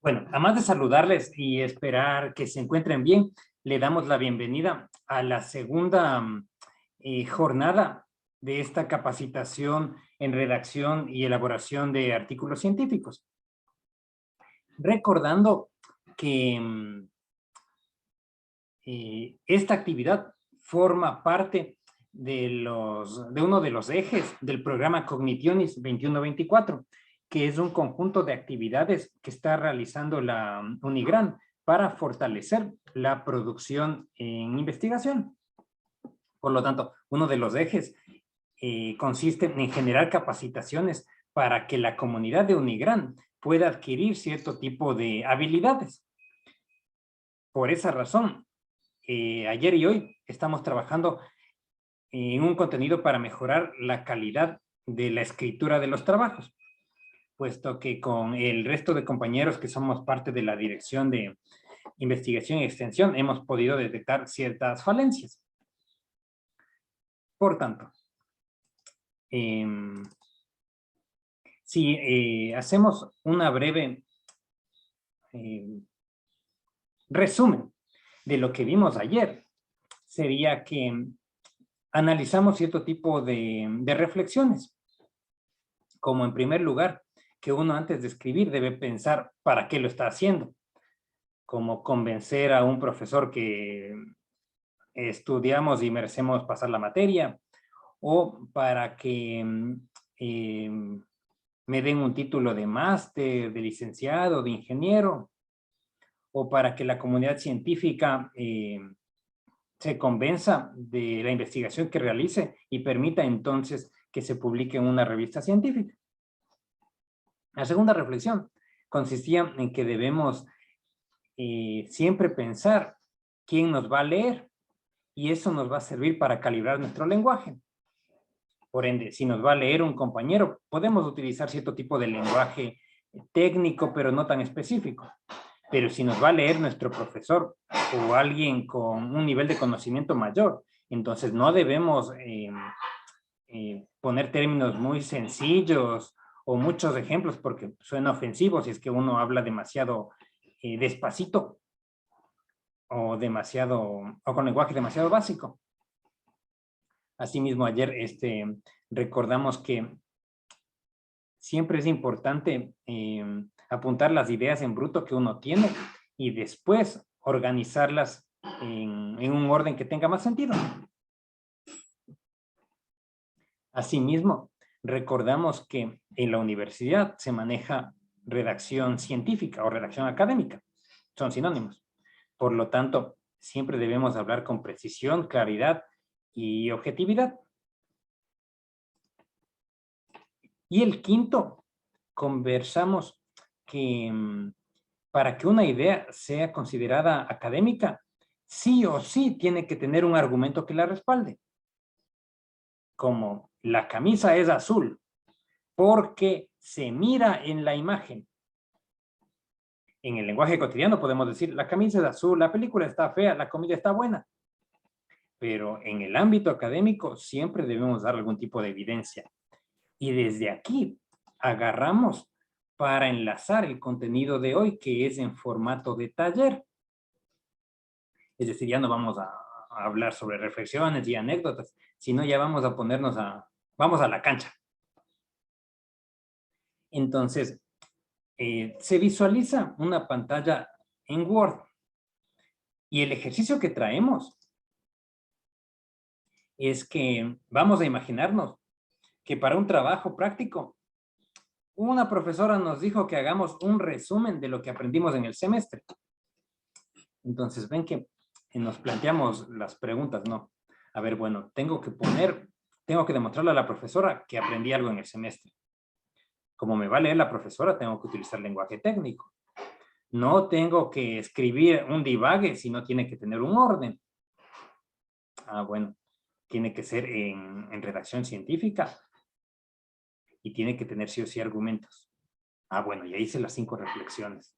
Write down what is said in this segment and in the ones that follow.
Bueno, además de saludarles y esperar que se encuentren bien, le damos la bienvenida a la segunda jornada de esta capacitación en redacción y elaboración de artículos científicos. Recordando que esta actividad forma parte de uno de los ejes del programa Cognitionis 2124, que es un conjunto de actividades que está realizando la Unigran para fortalecer la producción en investigación. Por lo tanto, uno de los ejes consiste en generar capacitaciones para que la comunidad de Unigran pueda adquirir cierto tipo de habilidades. Por esa razón, ayer y hoy estamos trabajando en un contenido para mejorar la calidad de la escritura de los trabajos, puesto que con el resto de compañeros que somos parte de la Dirección de Investigación y Extensión hemos podido detectar ciertas falencias. Por tanto, si hacemos una breve resumen de lo que vimos ayer, sería que analizamos cierto tipo de reflexiones, como en primer lugar, que uno antes de escribir debe pensar para qué lo está haciendo, como convencer a un profesor que estudiamos y merecemos pasar la materia, o para que me den un título de máster, de licenciado, de ingeniero, o para que la comunidad científica se convenza de la investigación que realice y permita entonces que se publique en una revista científica. La segunda reflexión consistía en que debemos siempre pensar quién nos va a leer, y eso nos va a servir para calibrar nuestro lenguaje. Por ende, si nos va a leer un compañero, podemos utilizar cierto tipo de lenguaje técnico, pero no tan específico. Pero si nos va a leer nuestro profesor o alguien con un nivel de conocimiento mayor, entonces no debemos poner términos muy sencillos o muchos ejemplos porque suena ofensivo si es que uno habla demasiado despacito o con lenguaje demasiado básico. Asimismo, ayer recordamos que siempre es importante apuntar las ideas en bruto que uno tiene y después organizarlas en un orden que tenga más sentido. Asimismo, recordamos que en la universidad se maneja redacción científica o redacción académica. Son sinónimos. Por lo tanto, siempre debemos hablar con precisión, claridad y objetividad. Y el quinto, conversamos que para que una idea sea considerada académica, sí o sí tiene que tener un argumento que la respalde. Como la camisa es azul porque se mira en la imagen. En el lenguaje cotidiano podemos decir, la camisa es azul, la película está fea, la comida está buena. Pero en el ámbito académico siempre debemos dar algún tipo de evidencia. Y desde aquí agarramos para enlazar el contenido de hoy, que es en formato de taller. Es decir, ya no vamos a hablar sobre reflexiones y anécdotas, sino ya vamos a vamos a la cancha. Entonces, se visualiza una pantalla en Word y el ejercicio que traemos es que vamos a imaginarnos que para un trabajo práctico, una profesora nos dijo que hagamos un resumen de lo que aprendimos en el semestre. Entonces, ven que nos planteamos las preguntas, ¿no? A ver, bueno, tengo que demostrarle a la profesora que aprendí algo en el semestre. Como me va a leer la profesora, tengo que utilizar lenguaje técnico. No tengo que escribir un divague, sino tiene que tener un orden. Ah, bueno, tiene que ser en redacción científica y tiene que tener sí o sí argumentos. Ah, bueno, ya hice las 5 reflexiones.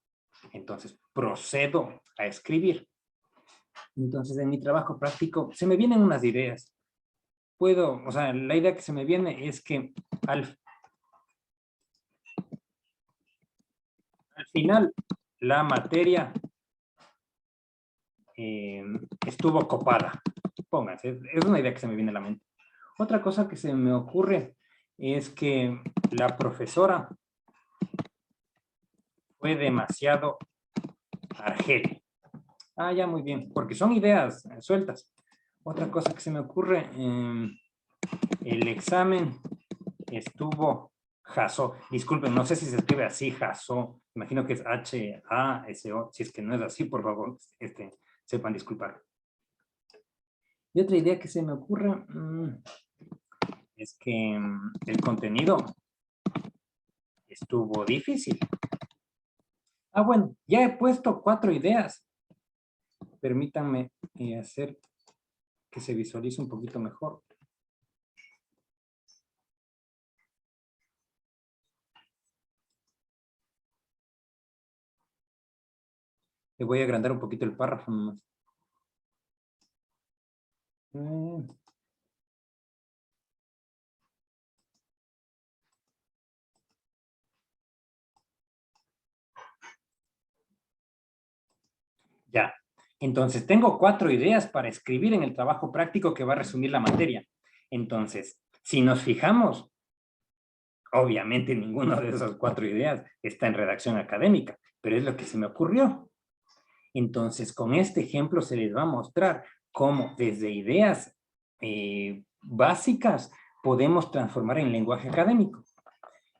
Entonces, procedo a escribir. Entonces, en mi trabajo práctico, se me vienen unas ideas. La idea que se me viene es que al final la materia estuvo copada. Pónganse, es una idea que se me viene a la mente. Otra cosa que se me ocurre es que la profesora fue demasiado argel. Ah, ya, muy bien, porque son ideas sueltas. Otra cosa que se me ocurre, el examen estuvo jasó. Disculpen, no sé si se escribe así, jasó. Imagino que es H-A-S-O. Si es que no es así, por favor, sepan disculpar. Y otra idea que se me ocurre es que el contenido estuvo difícil. Ah, bueno, ya he puesto 4 ideas. Permítanme hacer que se visualice un poquito mejor. Le voy a agrandar un poquito el párrafo nomás. Ya. Entonces, tengo 4 ideas para escribir en el trabajo práctico que va a resumir la materia. Entonces, si nos fijamos, obviamente ninguna de esas 4 ideas está en redacción académica, pero es lo que se me ocurrió. Entonces, con este ejemplo se les va a mostrar cómo desde ideas básicas podemos transformar en lenguaje académico.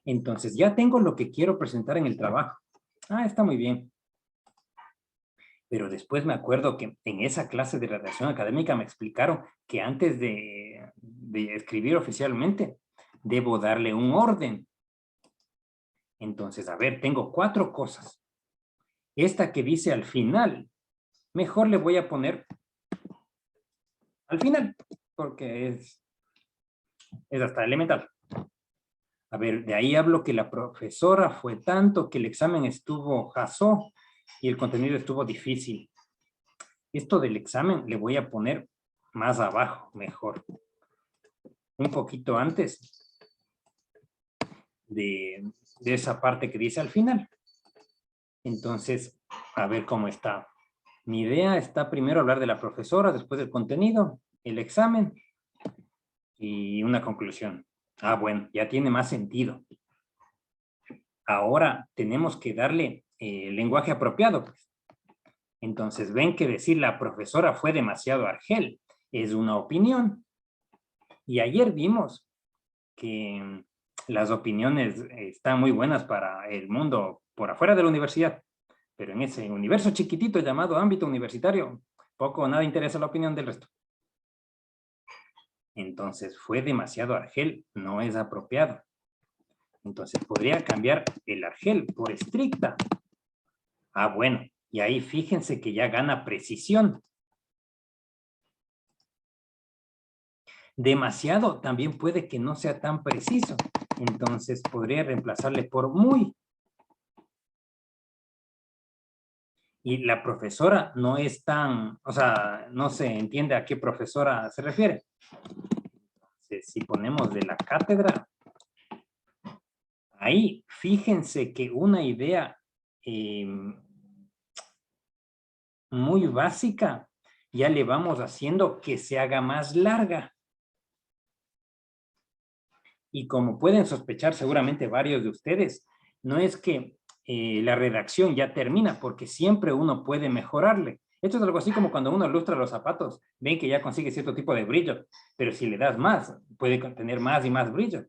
Entonces, ya tengo lo que quiero presentar en el trabajo. Ah, está muy bien. Pero después me acuerdo que en esa clase de redacción académica me explicaron que antes de escribir oficialmente, debo darle un orden. Entonces, a ver, tengo 4 cosas. Esta que dice al final, mejor le voy a poner al final, porque es hasta elemental. A ver, de ahí hablo que la profesora fue tanto que el examen estuvo jasó y el contenido estuvo difícil. Esto del examen le voy a poner más abajo, mejor. Un poquito antes de esa parte que dice al final. Entonces, a ver cómo está. Mi idea está primero hablar de la profesora, después del contenido, el examen y una conclusión. Ah, bueno, ya tiene más sentido. Ahora tenemos que darle lenguaje apropiado, pues. Entonces, ven que decir la profesora fue demasiado argel es una opinión. Y ayer vimos que las opiniones están muy buenas para el mundo por afuera de la universidad, pero en ese universo chiquitito llamado ámbito universitario, poco o nada interesa la opinión del resto. Entonces, fue demasiado argel, no es apropiado. Entonces, podría cambiar el argel por estricta. Ah, bueno, y ahí fíjense que ya gana precisión. Demasiado también puede que no sea tan preciso. Entonces, podría reemplazarle por muy. Y la profesora no es tan, o sea, no se entiende a qué profesora se refiere. Entonces, si ponemos de la cátedra, ahí fíjense que una idea muy básica ya le vamos haciendo que se haga más larga. Y como pueden sospechar seguramente varios de ustedes, no es que la redacción ya termina, porque siempre uno puede mejorarle. Esto es algo así como cuando uno lustra los zapatos, ven que ya consigue cierto tipo de brillo, pero si le das más, puede tener más y más brillo.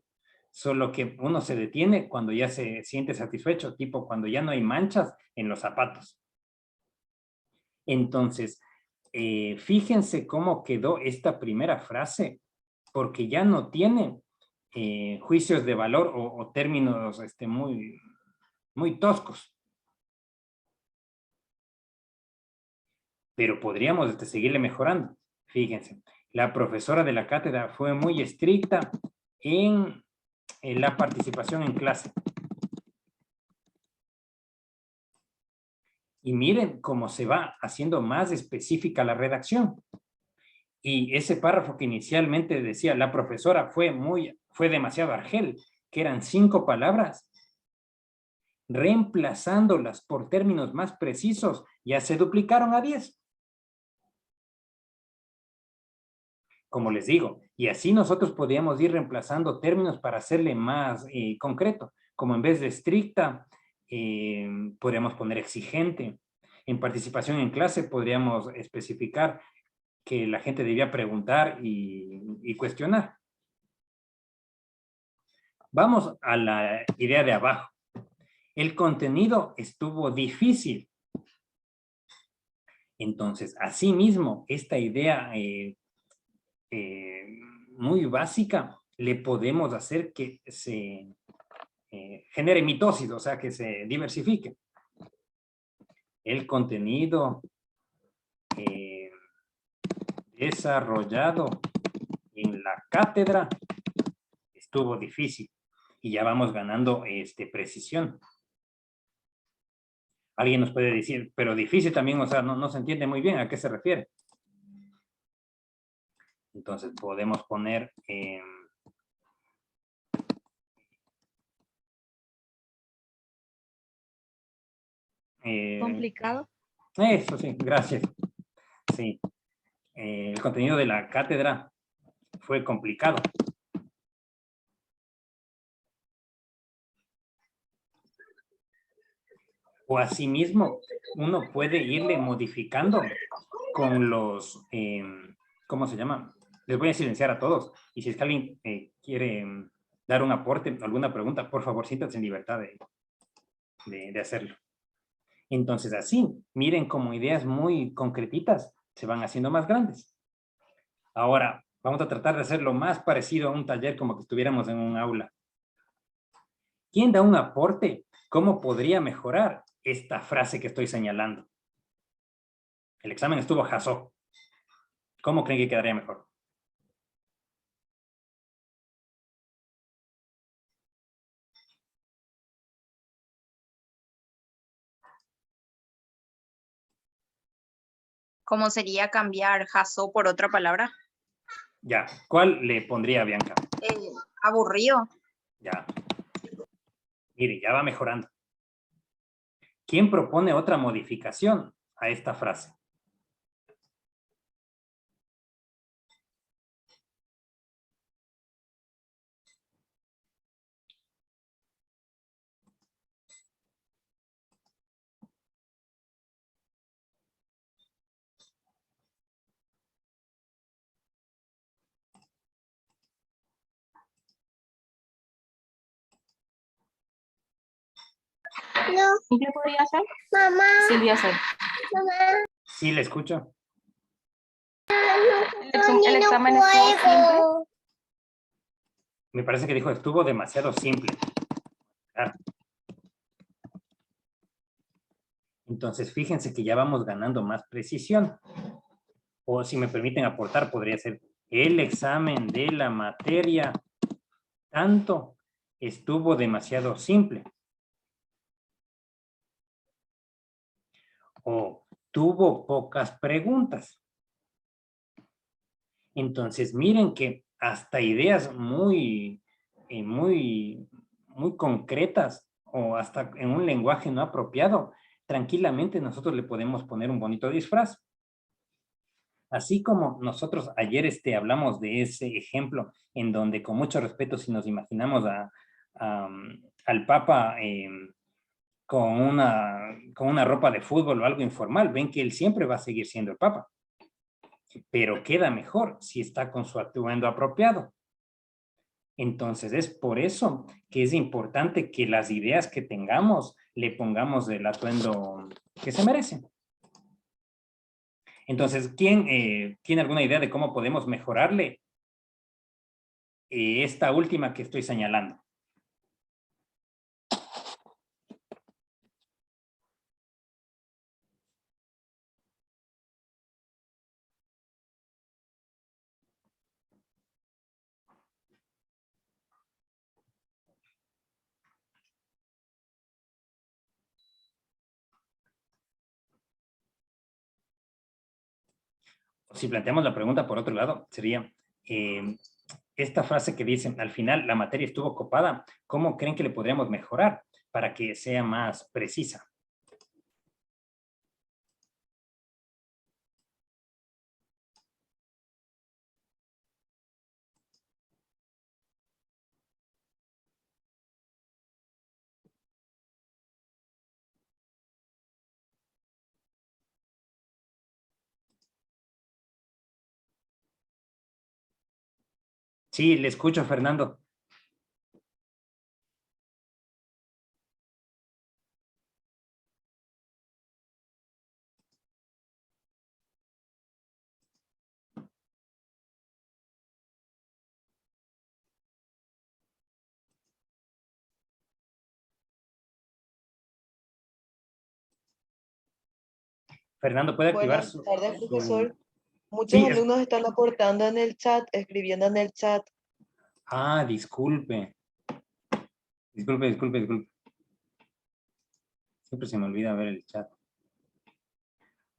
Solo que uno se detiene cuando ya se siente satisfecho, tipo cuando ya no hay manchas en los zapatos. Entonces, fíjense cómo quedó esta primera frase, porque ya no tiene juicios de valor o términos muy toscos. Pero podríamos seguirle mejorando. Fíjense, la profesora de la cátedra fue muy estricta en la participación en clase. Y miren cómo se va haciendo más específica la redacción. Y ese párrafo que inicialmente decía, la profesora fue demasiado argel, que eran 5 palabras, reemplazándolas por términos más precisos, ya se duplicaron a 10. Como les digo, y así nosotros podríamos ir reemplazando términos para hacerle más concreto, como en vez de estricta, podríamos poner exigente. En participación en clase podríamos especificar que la gente debía preguntar y cuestionar. Vamos a la idea de abajo. El contenido estuvo difícil. Entonces, asimismo, esta idea muy básica, le podemos hacer que se genere mitosis, o sea, que se diversifique. El contenido desarrollado en la cátedra estuvo difícil y ya vamos ganando precisión. Alguien nos puede decir, pero difícil también, o sea, no se entiende muy bien a qué se refiere. Entonces podemos poner complicado. Eso sí, gracias. Sí. El contenido de la cátedra fue complicado. O asimismo, uno puede irle modificando con los, ¿cómo se llama? Les voy a silenciar a todos. Y si es que alguien quiere dar un aporte, alguna pregunta, por favor, siéntanse en libertad de hacerlo. Entonces, así, miren como ideas muy concretitas se van haciendo más grandes. Ahora, vamos a tratar de hacerlo más parecido a un taller como que estuviéramos en un aula. ¿Quién da un aporte? ¿Cómo podría mejorar esta frase que estoy señalando? El examen estuvo jasó. ¿Cómo creen que quedaría mejor? ¿Cómo sería cambiar jaso por otra palabra? Ya, ¿cuál le pondría a Bianca? Aburrido. Ya. Mire, ya va mejorando. ¿Quién propone otra modificación a esta frase? No. ¿Qué podría ser? Mamá. Silvia ser. Mamá. Sí, le escucho. El examen estuvo simple. Me parece que dijo, estuvo demasiado simple. Claro. Entonces, fíjense que ya vamos ganando más precisión. O si me permiten aportar, podría ser el examen de la materia tanto estuvo demasiado simple. O tuvo pocas preguntas. Entonces, miren que hasta ideas muy concretas o hasta en un lenguaje no apropiado, tranquilamente nosotros le podemos poner un bonito disfraz. Así como nosotros ayer hablamos de ese ejemplo en donde con mucho respeto, si nos imaginamos al Papa con una ropa de fútbol o algo informal, ven que él siempre va a seguir siendo el Papa. Pero queda mejor si está con su atuendo apropiado. Entonces, es por eso que es importante que las ideas que tengamos le pongamos el atuendo que se merecen. Entonces, ¿quién tiene alguna idea de cómo podemos mejorarle esta última que estoy señalando? Si planteamos la pregunta por otro lado, sería esta frase que dice, al final la materia estuvo copada, ¿cómo creen que le podríamos mejorar? para que sea más precisa. Sí, le escucho, Fernando. Fernando, ¿puede activar Buenas tardes, su... profesor. Muchos Sí, alumnos están aportando en el chat, escribiendo en el chat. Ah, disculpe. Disculpe. Siempre se me olvida ver el chat.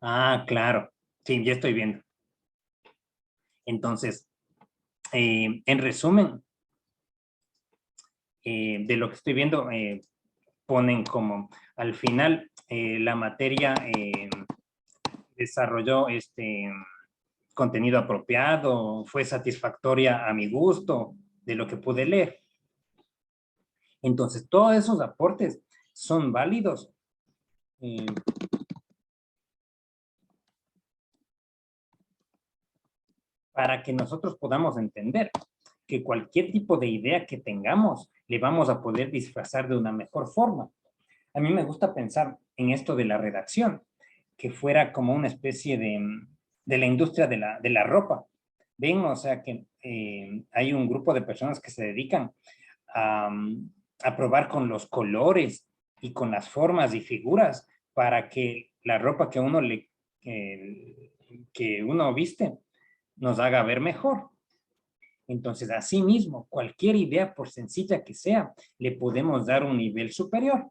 Ah, claro. Sí, ya estoy viendo. Entonces, en resumen, de lo que estoy viendo, ponen como al final la materia desarrolló contenido apropiado, fue satisfactoria a mi gusto de lo que pude leer. Entonces, todos esos aportes son válidos. Para que nosotros podamos entender que cualquier tipo de idea que tengamos, le vamos a poder disfrazar de una mejor forma. A mí me gusta pensar en esto de la redacción, que fuera como una especie de la industria de la ropa. ¿Ven? O sea que hay un grupo de personas que se dedican a probar con los colores y con las formas y figuras para que la ropa que que uno viste nos haga ver mejor. Entonces, asimismo, cualquier idea, por sencilla que sea, le podemos dar un nivel superior.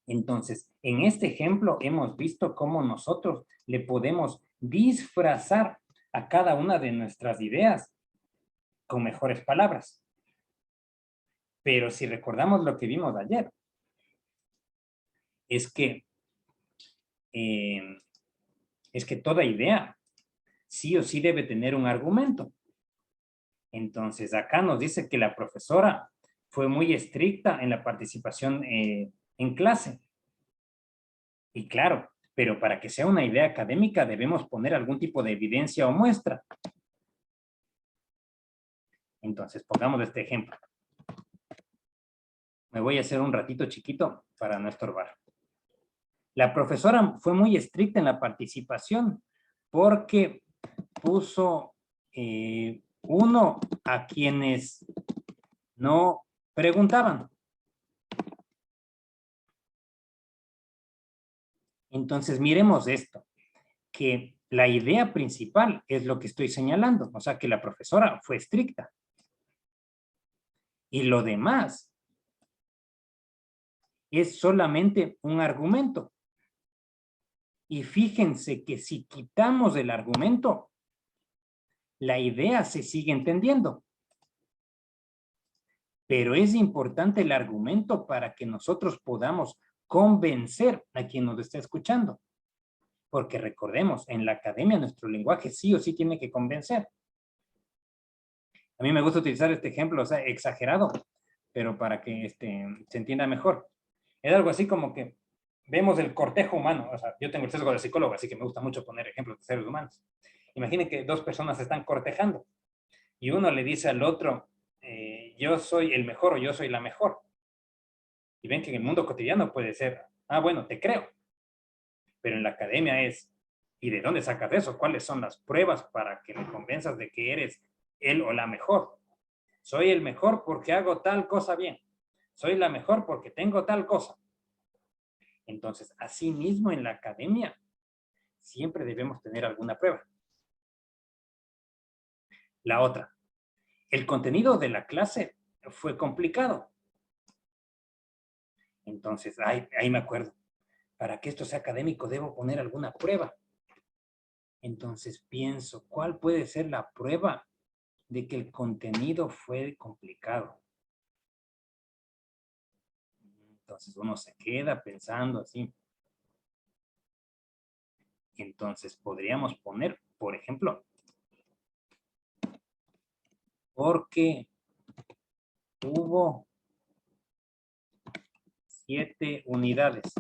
Entonces, en este ejemplo hemos visto cómo nosotros le podemos disfrazar a cada una de nuestras ideas con mejores palabras. Pero si recordamos lo que vimos ayer, es que, toda idea sí o sí debe tener un argumento. Entonces, acá nos dice que la profesora fue muy estricta en la participación en clase. Y claro, pero para que sea una idea académica debemos poner algún tipo de evidencia o muestra. Entonces, pongamos este ejemplo. Me voy a hacer un ratito chiquito para no estorbar. La profesora fue muy estricta en la participación porque puso uno a quienes no preguntaban. Entonces, miremos esto, que la idea principal es lo que estoy señalando, o sea, que la profesora fue estricta. Y lo demás es solamente un argumento. Y fíjense que si quitamos el argumento, la idea se sigue entendiendo. Pero es importante el argumento para que nosotros podamos convencer a quien nos está escuchando. Porque recordemos, en la academia nuestro lenguaje sí o sí tiene que convencer. A mí me gusta utilizar este ejemplo, o sea, exagerado, pero para que se entienda mejor. Es algo así como que vemos el cortejo humano, o sea, yo tengo el sesgo de psicólogo, así que me gusta mucho poner ejemplos de seres humanos. Imaginen que dos personas están cortejando y uno le dice al otro, yo soy el mejor o yo soy la mejor. Y ven que en el mundo cotidiano puede ser, ah, bueno, te creo. Pero en la academia es, ¿y de dónde sacas eso? ¿Cuáles son las pruebas para que me convenzas de que eres él o la mejor? Soy el mejor porque hago tal cosa bien. Soy la mejor porque tengo tal cosa. Entonces, así mismo en la academia, siempre debemos tener alguna prueba. La otra, el contenido de la clase fue complicado. Entonces, ahí me acuerdo. Para que esto sea académico, debo poner alguna prueba. Entonces pienso, ¿cuál puede ser la prueba de que el contenido fue complicado? Entonces uno se queda pensando así. Entonces podríamos poner, por ejemplo, porque hubo 7 unidades.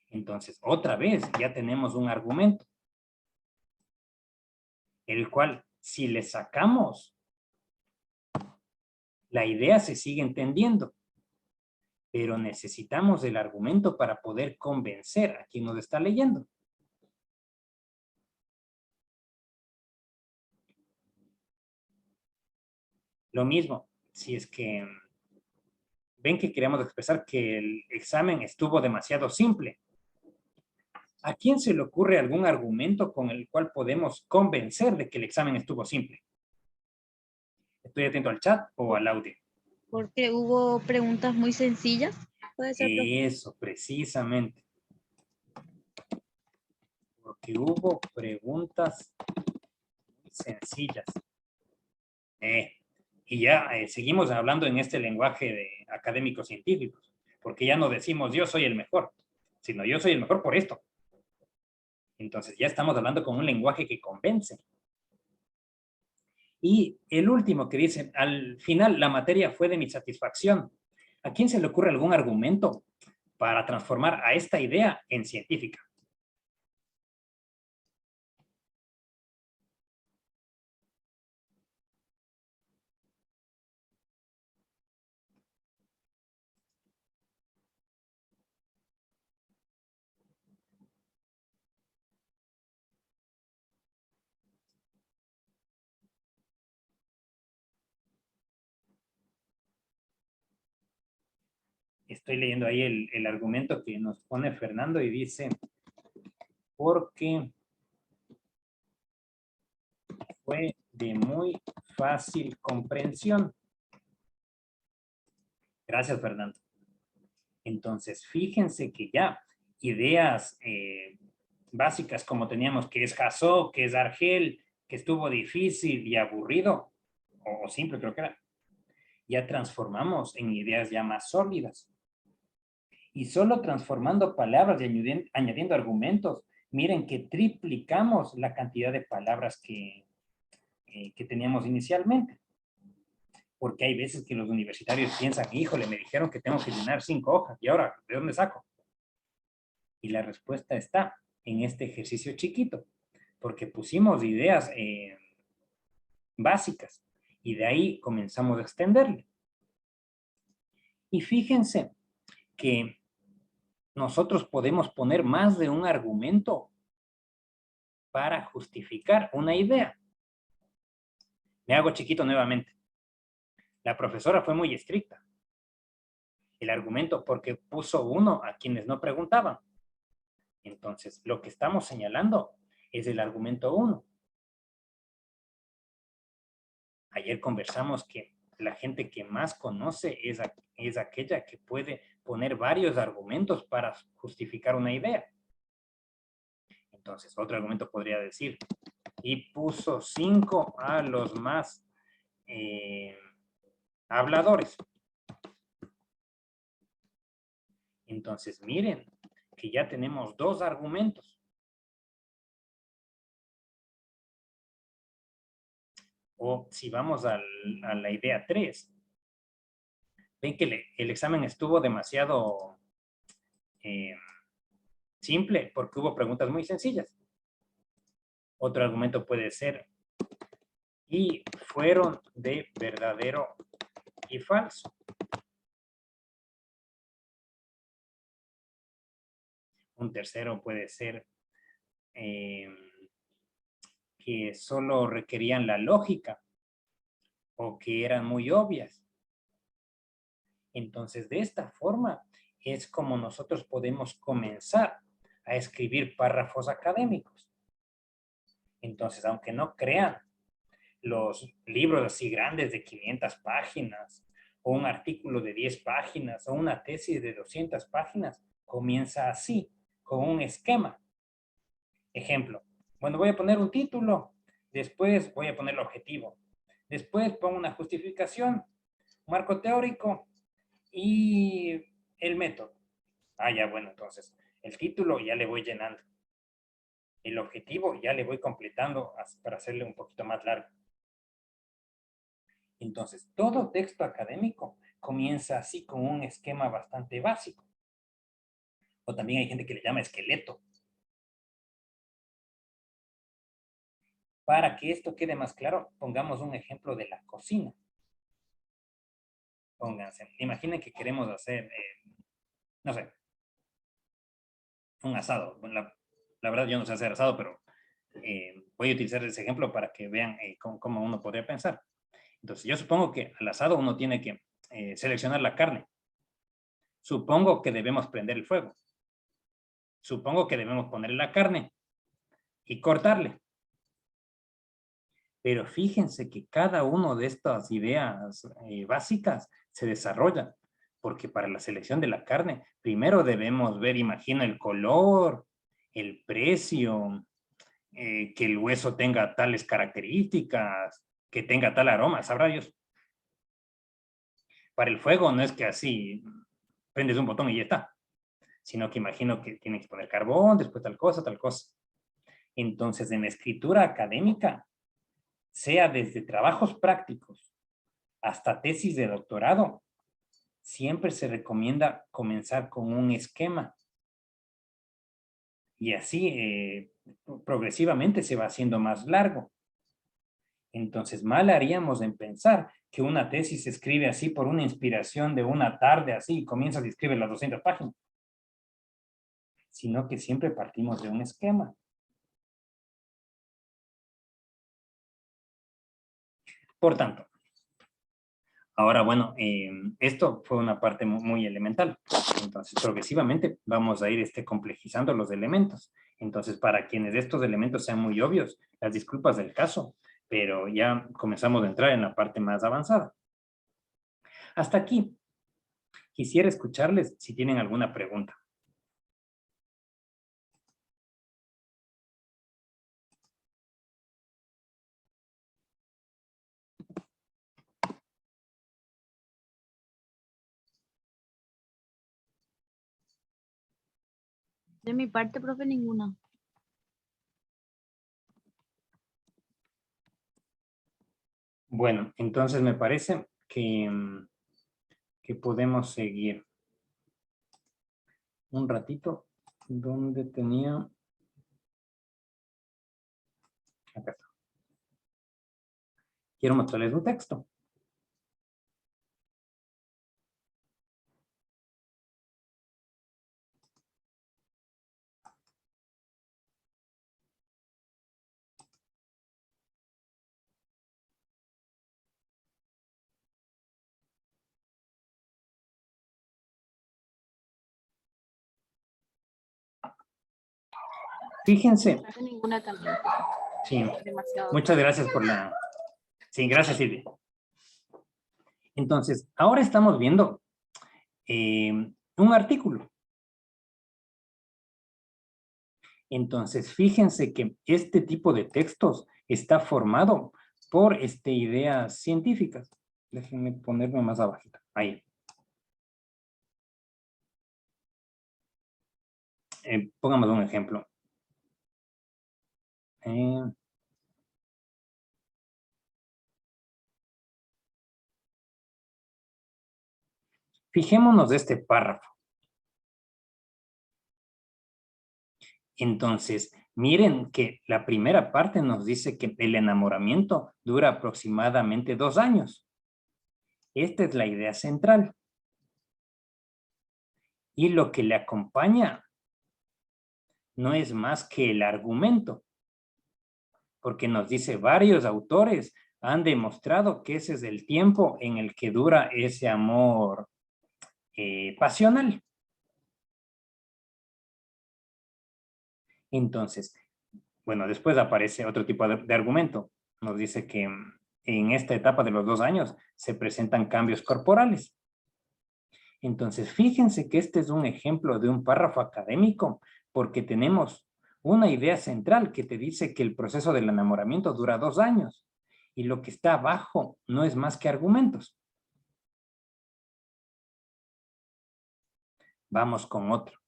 Entonces, otra vez ya tenemos un argumento, el cual, si le sacamos, la idea se sigue entendiendo, pero necesitamos el argumento para poder convencer a quien nos está leyendo. Lo mismo, si es que ven que queremos expresar que el examen estuvo demasiado simple. ¿A quién se le ocurre algún argumento con el cual podemos convencer de que el examen estuvo simple? ¿Estoy atento al chat o al audio? Porque hubo preguntas muy sencillas. Puede ser, profe. Eso, precisamente. Porque hubo preguntas muy sencillas. Y ya seguimos hablando en este lenguaje de académicos científicos, porque ya no decimos yo soy el mejor, sino yo soy el mejor por esto. Entonces ya estamos hablando con un lenguaje que convence. Y el último que dice, al final la materia fue de mi satisfacción. ¿A quién se le ocurre algún argumento para transformar a esta idea en científica? Estoy leyendo ahí el argumento que nos pone Fernando y dice, porque fue de muy fácil comprensión. Gracias, Fernando. Entonces, fíjense que ya ideas básicas como teníamos que es Hasso, que es Argel, que estuvo difícil y aburrido, o simple creo que era, ya transformamos en ideas ya más sólidas. Y solo transformando palabras y añadiendo argumentos, miren que triplicamos la cantidad de palabras que teníamos inicialmente. Porque hay veces que los universitarios piensan, híjole, me dijeron que tengo que llenar 5 hojas, y ahora, ¿de dónde saco? Y la respuesta está en este ejercicio chiquito, porque pusimos ideas básicas, y de ahí comenzamos a extenderle. Y fíjense que nosotros podemos poner más de un argumento para justificar una idea. Me hago chiquito nuevamente. La profesora fue muy estricta. El argumento porque puso 1 a quienes no preguntaban. Entonces, lo que estamos señalando es el argumento 1. Ayer conversamos que la gente que más conoce es aquella que puede poner varios argumentos para justificar una idea. Entonces, otro argumento podría decir, y puso 5 a los más habladores. Entonces, miren que ya tenemos 2 argumentos. O si vamos a la idea 3, ven que el examen estuvo demasiado simple porque hubo preguntas muy sencillas. Otro argumento puede ser, y fueron de verdadero y falso. Un tercero puede ser que solo requerían la lógica o que eran muy obvias. Entonces, de esta forma es como nosotros podemos comenzar a escribir párrafos académicos. Entonces, aunque no crean, los libros así grandes de 500 páginas, o un artículo de 10 páginas, o una tesis de 200 páginas, comienza así, con un esquema. Ejemplo, bueno, voy a poner un título, después voy a poner el objetivo, después pongo una justificación, marco teórico y el método. Ah, ya, bueno, entonces el título ya le voy llenando. El objetivo ya le voy completando para hacerle un poquito más largo. Entonces, todo texto académico comienza así con un esquema bastante básico. O también hay gente que le llama esqueleto. Para que esto quede más claro, pongamos un ejemplo de la cocina. Pónganse, imaginen que queremos hacer, no sé, un asado. Bueno, la verdad yo no sé hacer asado, pero voy a utilizar ese ejemplo para que vean cómo uno podría pensar. Entonces, yo supongo que al asado uno tiene que seleccionar la carne. Supongo que debemos prender el fuego. Supongo que debemos ponerle la carne y cortarle. Pero fíjense que cada una de estas ideas básicas se desarrolla, porque para la selección de la carne, primero debemos ver, imagino, el color, el precio, que el hueso tenga tales características, que tenga tal aroma, sabrá Dios. Para el fuego no es que así prendes un botón y ya está, sino que imagino que tienes que poner carbón, después tal cosa, tal cosa. Entonces, en la escritura académica, sea desde trabajos prácticos hasta tesis de doctorado, siempre se recomienda comenzar con un esquema. Y así progresivamente se va haciendo más largo. Entonces, mal haríamos en pensar que una tesis se escribe así por una inspiración de una tarde así y comienzas y escribes las 200 páginas. Sino que siempre partimos de un esquema. Por tanto, ahora, bueno, esto fue una parte muy elemental. Entonces, progresivamente vamos a ir complejizando los elementos. Entonces, para quienes estos elementos sean muy obvios, las disculpas del caso, pero ya comenzamos a entrar en la parte más avanzada. Hasta aquí. Quisiera escucharles si tienen alguna pregunta. De mi parte, profe, ninguna. Bueno, entonces me parece que podemos seguir un ratito. ¿Dónde tenía? Acá está. Quiero mostrarles un texto. Fíjense. Profe, ninguna también. Sí, Demasiado. muchas gracias por la... Sí, gracias, Silvia. Entonces, ahora estamos viendo un artículo. Entonces, fíjense que este tipo de textos está formado por ideas científicas. Déjenme ponerme más abajito. Ahí. Pongamos un ejemplo. Fijémonos de este párrafo. Entonces, miren que la primera parte nos dice que el enamoramiento dura aproximadamente 2 años. Esta es la idea central. Y lo que le acompaña no es más que el argumento. Porque nos dice varios autores han demostrado que ese es el tiempo en el que dura ese amor pasional. Entonces, bueno, después aparece otro tipo de argumento. Nos dice que en esta etapa de los 2 años se presentan cambios corporales. Entonces, fíjense que este es un ejemplo de un párrafo académico porque tenemos una idea central que te dice que el proceso del enamoramiento dura 2 años y lo que está abajo no es más que argumentos. Vamos con otro.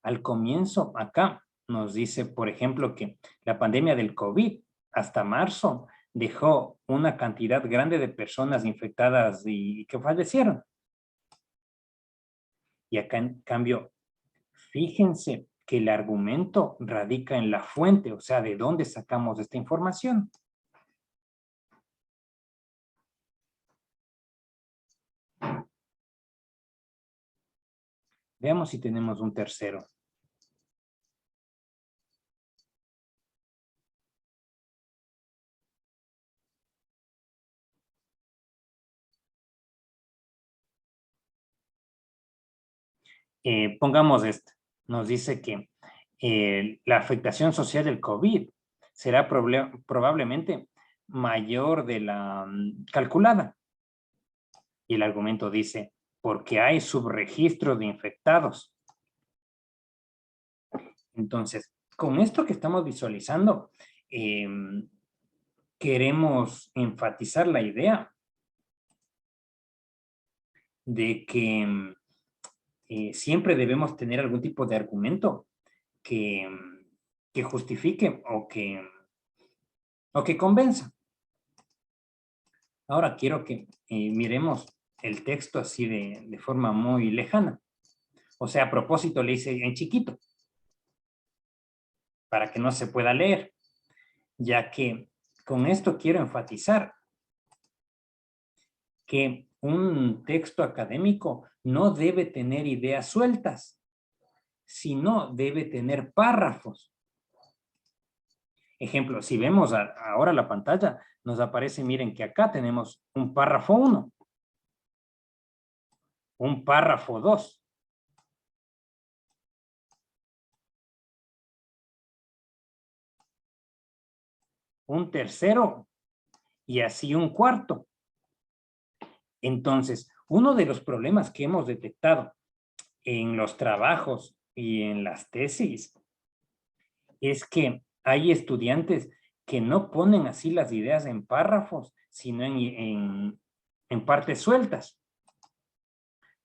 Al comienzo, acá nos dice, por ejemplo, que la pandemia del COVID hasta marzo dejó una cantidad grande de personas infectadas y que fallecieron. Y acá, en cambio, fíjense que el argumento radica en la fuente, o sea, de dónde sacamos esta información. Veamos si tenemos un tercero. Pongamos esto. Nos dice que la afectación social del COVID será probablemente mayor de la calculada. Y el argumento dice, porque hay subregistro de infectados. Entonces, con esto que estamos visualizando, queremos enfatizar la idea de que siempre debemos tener algún tipo de argumento que justifique o que convenza. Ahora quiero que miremos el texto así de forma muy lejana. O sea, a propósito le hice en chiquito, para que no se pueda leer, ya que con esto quiero enfatizar que un texto académico no debe tener ideas sueltas, sino debe tener párrafos. Ejemplo, si vemos ahora la pantalla, nos aparece, miren que acá tenemos un párrafo 1, un párrafo 2, un tercero y así un cuarto. Entonces, uno de los problemas que hemos detectado en los trabajos y en las tesis es que hay estudiantes que no ponen así las ideas en párrafos, sino en partes sueltas.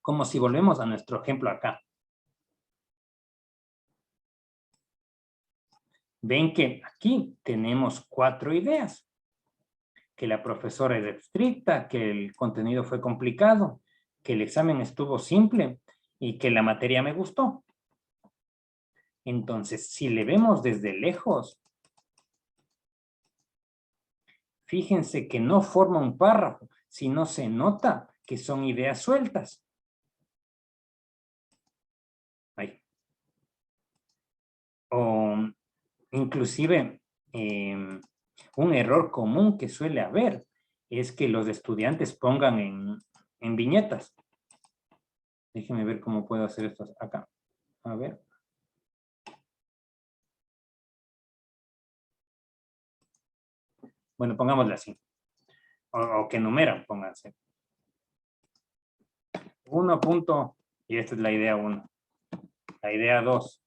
Como si volvemos a nuestro ejemplo acá. Ven que aquí tenemos 4 ideas. Que la profesora es estricta, que el contenido fue complicado, que el examen estuvo simple y que la materia me gustó. Entonces, si le vemos desde lejos, fíjense que no forma un párrafo, sino se nota que son ideas sueltas. Ahí. O inclusive, un error común que suele haber es que los estudiantes pongan en viñetas. Déjenme ver cómo puedo hacer esto acá. A ver. Bueno, pongámosle así. O que numeran, pónganse. 1 punto, y esta es la idea 1. La idea 2.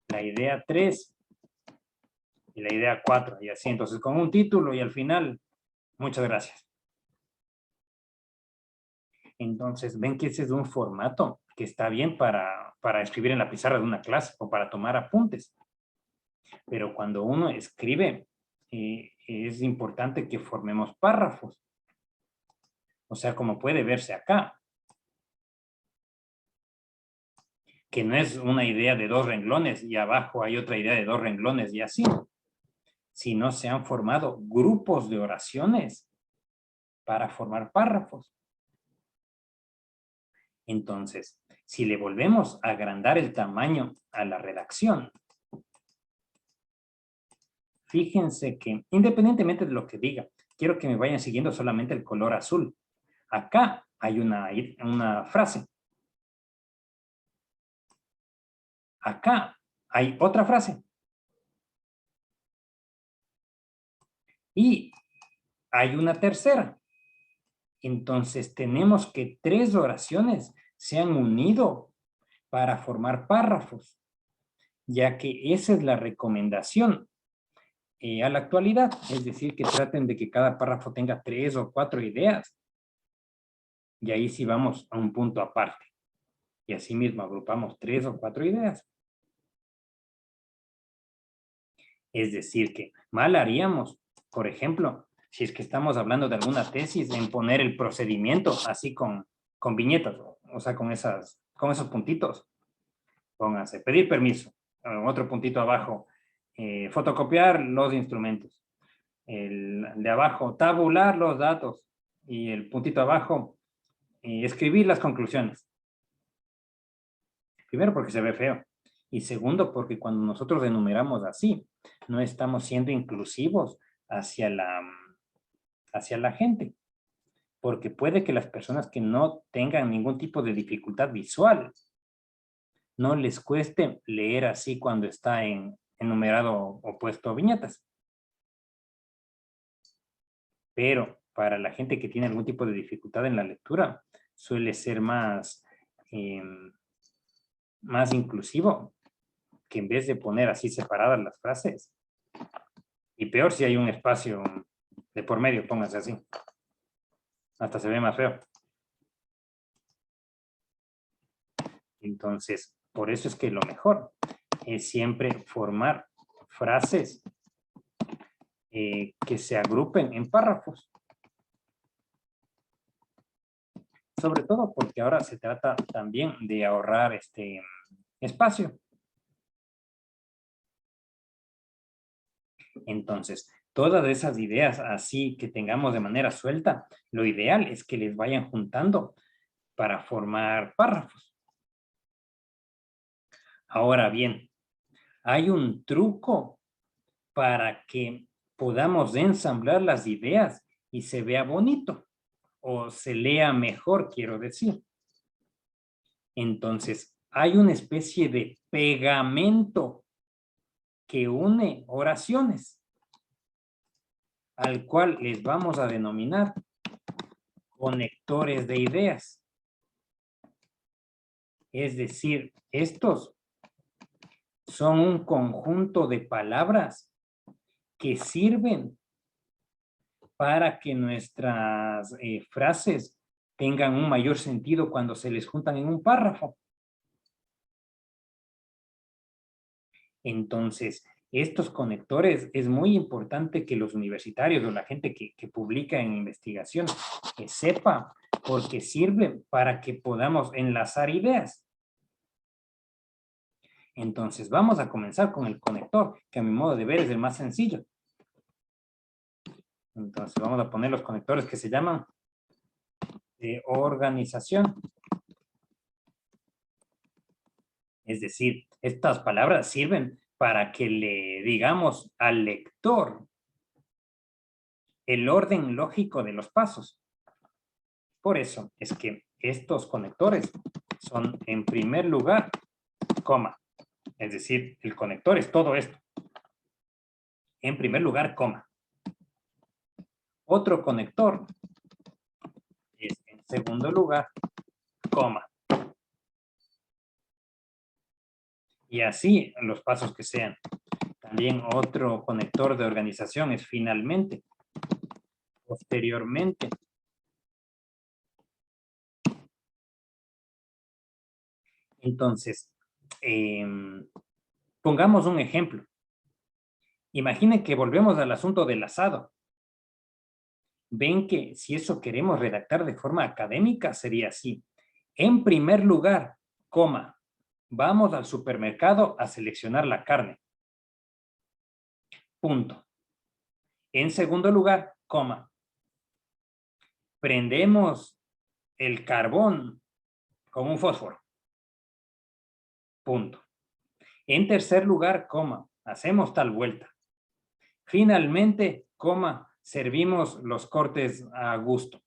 La idea 3. Y la idea 4. Y así, entonces, con un título y al final, muchas gracias. Entonces, ven que ese es un formato que está bien para escribir en la pizarra de una clase o para tomar apuntes. Pero cuando uno escribe, es importante que formemos párrafos. O sea, como puede verse acá, que no es una idea de 2 renglones y abajo hay otra idea de 2 renglones y así, sino se han formado grupos de oraciones para formar párrafos. Entonces, si le volvemos a agrandar el tamaño a la redacción, fíjense que, independientemente de lo que diga, quiero que me vayan siguiendo solamente el color azul. Acá hay una frase. Acá hay otra frase. Y hay una tercera. Entonces, tenemos que 3 oraciones se han unido para formar párrafos, ya que esa es la recomendación a la actualidad. Es decir, que traten de que cada párrafo tenga 3 o 4 ideas Y ahí sí vamos a un punto aparte. Y así mismo agrupamos 3 o 4 ideas. Es decir, que mal haríamos, por ejemplo, si es que estamos hablando de alguna tesis, en poner el procedimiento así con viñetas, o sea, con esos puntitos. Pónganse, pedir permiso. Otro puntito abajo, fotocopiar los instrumentos. El de abajo, tabular los datos. Y el puntito abajo, escribir las conclusiones. Primero, porque se ve feo. Y segundo, porque cuando nosotros enumeramos así, no estamos siendo inclusivos hacia la gente. Porque puede que las personas que no tengan ningún tipo de dificultad visual no les cueste leer así cuando está enumerado o puesto viñetas. Pero para la gente que tiene algún tipo de dificultad en la lectura, suele ser más inclusivo que en vez de poner así separadas las frases, y peor si hay un espacio de por medio, pónganse así. Hasta se ve más feo. Entonces, por eso es que lo mejor es siempre formar frases que se agrupen en párrafos. Sobre todo porque ahora se trata también de ahorrar espacio. Entonces, todas esas ideas así que tengamos de manera suelta, lo ideal es que les vayan juntando para formar párrafos. Ahora bien, hay un truco para que podamos ensamblar las ideas y se vea bonito, o se lea mejor, quiero decir. Entonces, hay una especie de pegamento que une oraciones, al cual les vamos a denominar conectores de ideas. Es decir, estos son un conjunto de palabras que sirven para que nuestras frases tengan un mayor sentido cuando se les juntan en un párrafo. Entonces, estos conectores es muy importante que los universitarios o la gente que publica en investigación que sepa, porque sirve para que podamos enlazar ideas. Entonces, vamos a comenzar con el conector, que a mi modo de ver es el más sencillo. Entonces, vamos a poner los conectores que se llaman de organización. Es decir, estas palabras sirven para que le digamos al lector el orden lógico de los pasos. Por eso es que estos conectores son, en primer lugar, coma. Es decir, el conector es todo esto. En primer lugar, coma. Otro conector es, en segundo lugar, coma. Y así los pasos que sean. También otro conector de organización es finalmente. Posteriormente. Entonces, pongamos un ejemplo. Imaginen que volvemos al asunto del asado. Ven que si eso queremos redactar de forma académica sería así. En primer lugar, coma, vamos al supermercado a seleccionar la carne. Punto. En segundo lugar, coma, prendemos el carbón con un fósforo. Punto. En tercer lugar, coma, hacemos tal vuelta. Finalmente, coma, servimos los cortes a gusto.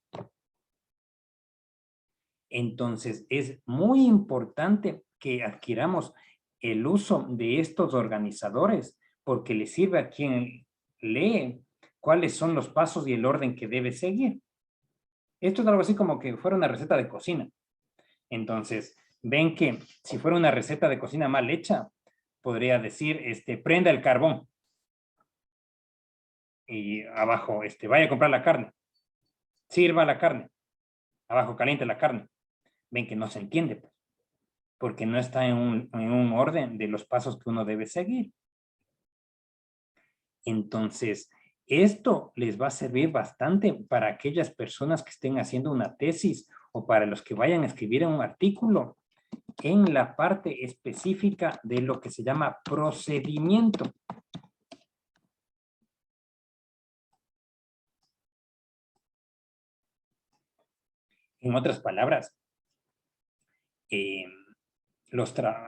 Entonces, es muy importante que adquiramos el uso de estos organizadores porque le sirve a quien lee cuáles son los pasos y el orden que debe seguir. Esto es algo así como que fuera una receta de cocina. Entonces, ven que si fuera una receta de cocina mal hecha, podría decir, prenda el carbón. Y abajo, vaya a comprar la carne. Sirva la carne. abajo caliente la carne. Ven que no se entiende, pues, porque no está en un orden de los pasos que uno debe seguir. Entonces, esto les va a servir bastante para aquellas personas que estén haciendo una tesis o para los que vayan a escribir un artículo en la parte específica de lo que se llama procedimiento. En otras palabras,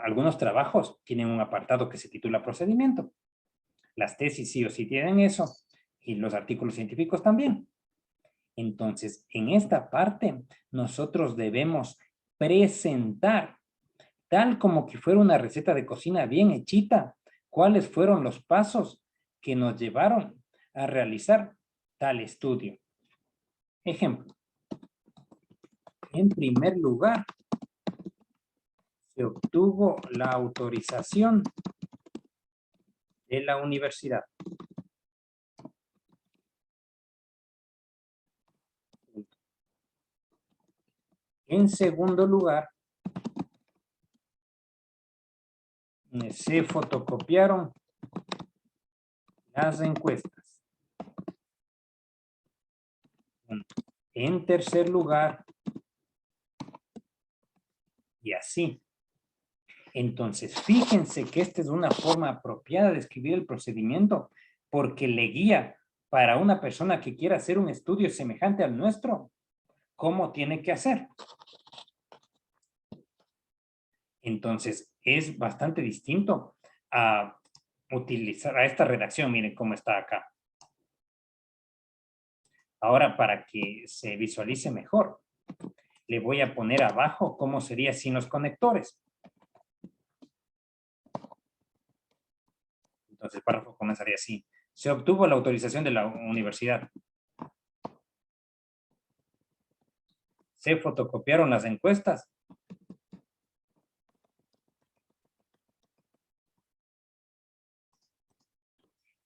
algunos trabajos tienen un apartado que se titula procedimiento. Las tesis sí o sí tienen eso y los artículos científicos también. Entonces, en esta parte, nosotros debemos presentar, tal como que fuera una receta de cocina bien hechita, cuáles fueron los pasos que nos llevaron a realizar tal estudio. Ejemplo, en primer lugar, se obtuvo la autorización de la universidad. En segundo lugar, se fotocopiaron las encuestas. En tercer lugar, y así. Entonces, fíjense que esta es una forma apropiada de escribir el procedimiento, porque le guía para una persona que quiera hacer un estudio semejante al nuestro, cómo tiene que hacer. Entonces, es bastante distinto a utilizar a esta redacción, miren cómo está acá. Ahora, para que se visualice mejor, le voy a poner abajo cómo sería sin los conectores. Entonces, el párrafo comenzaría así. Se obtuvo la autorización de la universidad. Se fotocopiaron las encuestas.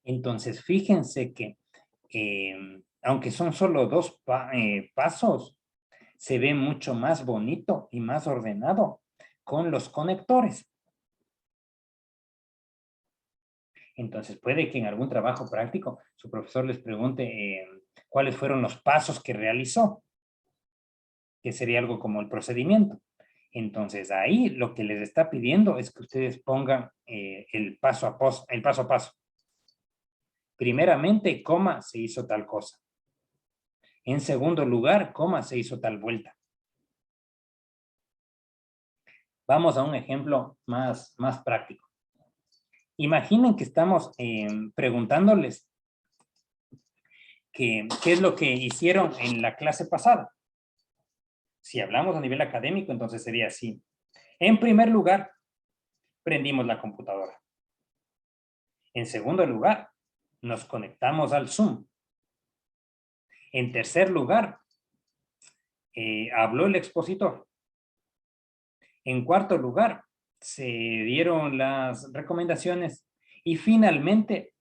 Entonces, fíjense que, aunque son solo dos pasos, se ve mucho más bonito y más ordenado con los conectores. Entonces, puede que en algún trabajo práctico su profesor les pregunte cuáles fueron los pasos que realizó, que sería algo como el procedimiento. Entonces, ahí lo que les está pidiendo es que ustedes pongan el paso a paso. Primeramente, coma, se hizo tal cosa. En segundo lugar, coma, se hizo tal vuelta. Vamos a un ejemplo más práctico. Imaginen que estamos preguntándoles qué es lo que hicieron en la clase pasada. Si hablamos a nivel académico, entonces sería así. En primer lugar, prendimos la computadora. En segundo lugar, nos conectamos al Zoom. En tercer lugar, habló el expositor. En cuarto lugar, se dieron las recomendaciones y finalmente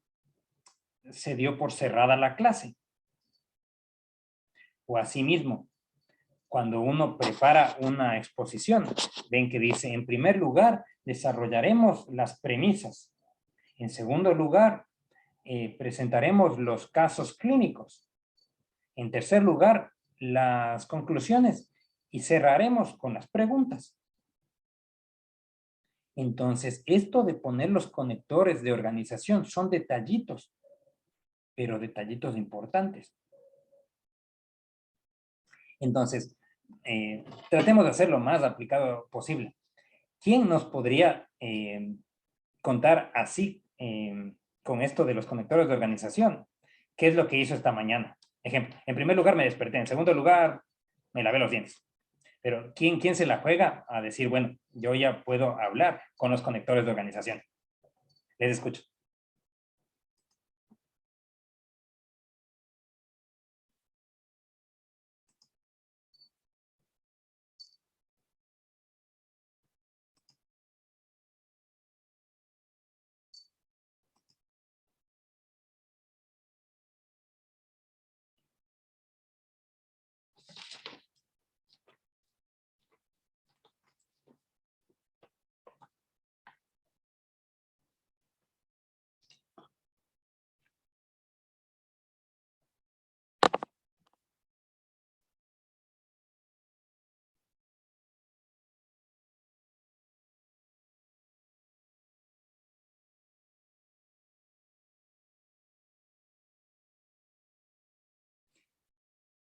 se dio por cerrada la clase. O asimismo, cuando uno prepara una exposición, ven que dice, en primer lugar, desarrollaremos las premisas. En segundo lugar, presentaremos los casos clínicos. En tercer lugar, las conclusiones y cerraremos con las preguntas. Entonces, esto de poner los conectores de organización son detallitos, pero detallitos importantes. Entonces, tratemos de hacer lo más aplicado posible. ¿Quién nos podría contar así con esto de los conectores de organización? ¿Qué es lo que hizo esta mañana? Ejemplo, en primer lugar me desperté, en segundo lugar me lavé los dientes. Pero ¿quién se la juega a decir, bueno, yo ya puedo hablar con los conectores de organización? Les escucho.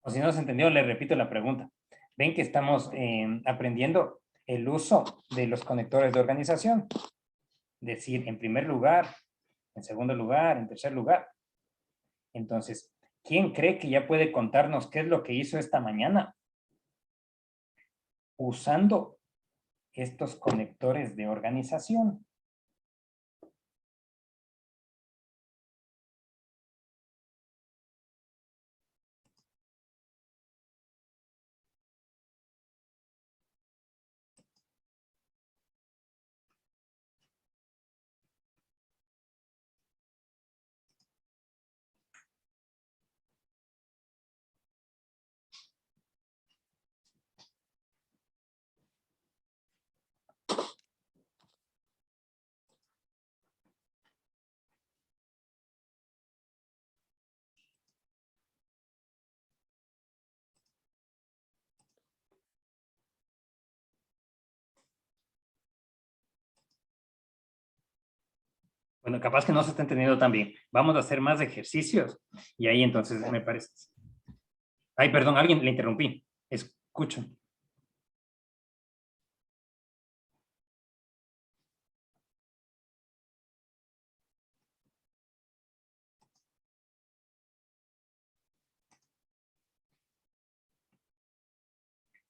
O si no se entendió, le repito la pregunta. Ven que estamos aprendiendo el uso de los conectores de organización. Decir, en primer lugar, en segundo lugar, en tercer lugar. Entonces, ¿quién cree que ya puede contarnos qué es lo que hizo esta mañana? Usando estos conectores de organización. Bueno, capaz que no se está entendiendo tan bien. Vamos a hacer más ejercicios. Y ahí entonces me parece. Ay, perdón, alguien le interrumpí. Escucho.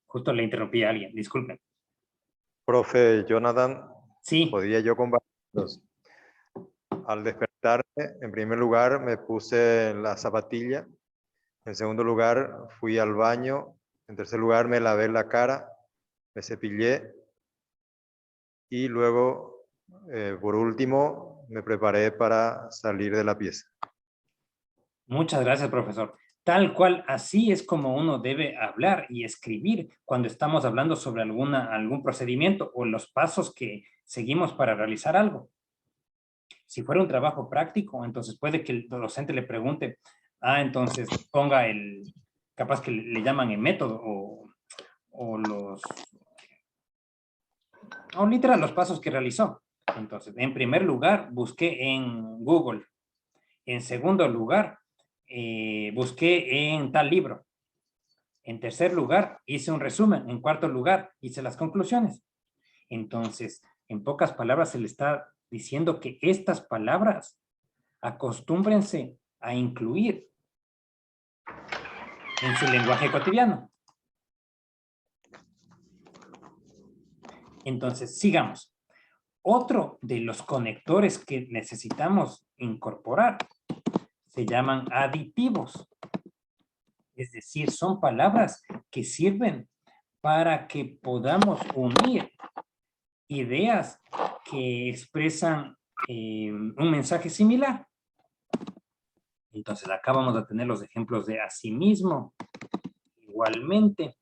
Justo le interrumpí a alguien. Disculpen. Profe Jonathan, Sí. ¿podría yo compartirlos? Al despertarme, en primer lugar me puse la zapatilla, en segundo lugar fui al baño, en tercer lugar me lavé la cara, me cepillé y luego, por último, me preparé para salir de la pieza. Muchas gracias, profesor. Tal cual, así es como uno debe hablar y escribir cuando estamos hablando sobre algún procedimiento o los pasos que seguimos para realizar algo. Si fuera un trabajo práctico, entonces puede que el docente le pregunte, entonces ponga capaz que le llaman el método o literal los pasos que realizó. Entonces, en primer lugar, busqué en Google. En segundo lugar, busqué en tal libro. En tercer lugar, hice un resumen. En cuarto lugar, hice las conclusiones. Entonces, en pocas palabras se le está diciendo que estas palabras acostúmbrense a incluir en su lenguaje cotidiano. Entonces, sigamos. Otro de los conectores que necesitamos incorporar se llaman aditivos. Es decir, son palabras que sirven para que podamos unir ideas que expresan un mensaje similar. Entonces, acá vamos a tener los ejemplos de asimismo, igualmente,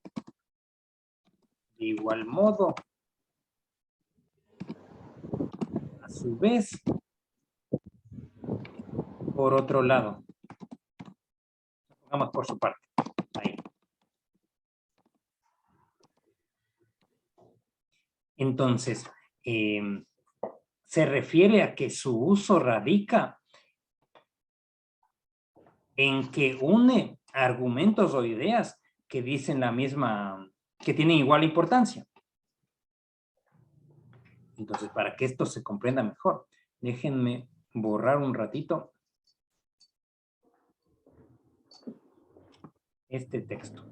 de igual modo, a su vez, por otro lado. Vamos por su parte. Ahí. Entonces, se refiere a que su uso radica en que une argumentos o ideas que dicen la misma, que tienen igual importancia. Entonces, para que esto se comprenda mejor, déjenme borrar un ratito este texto.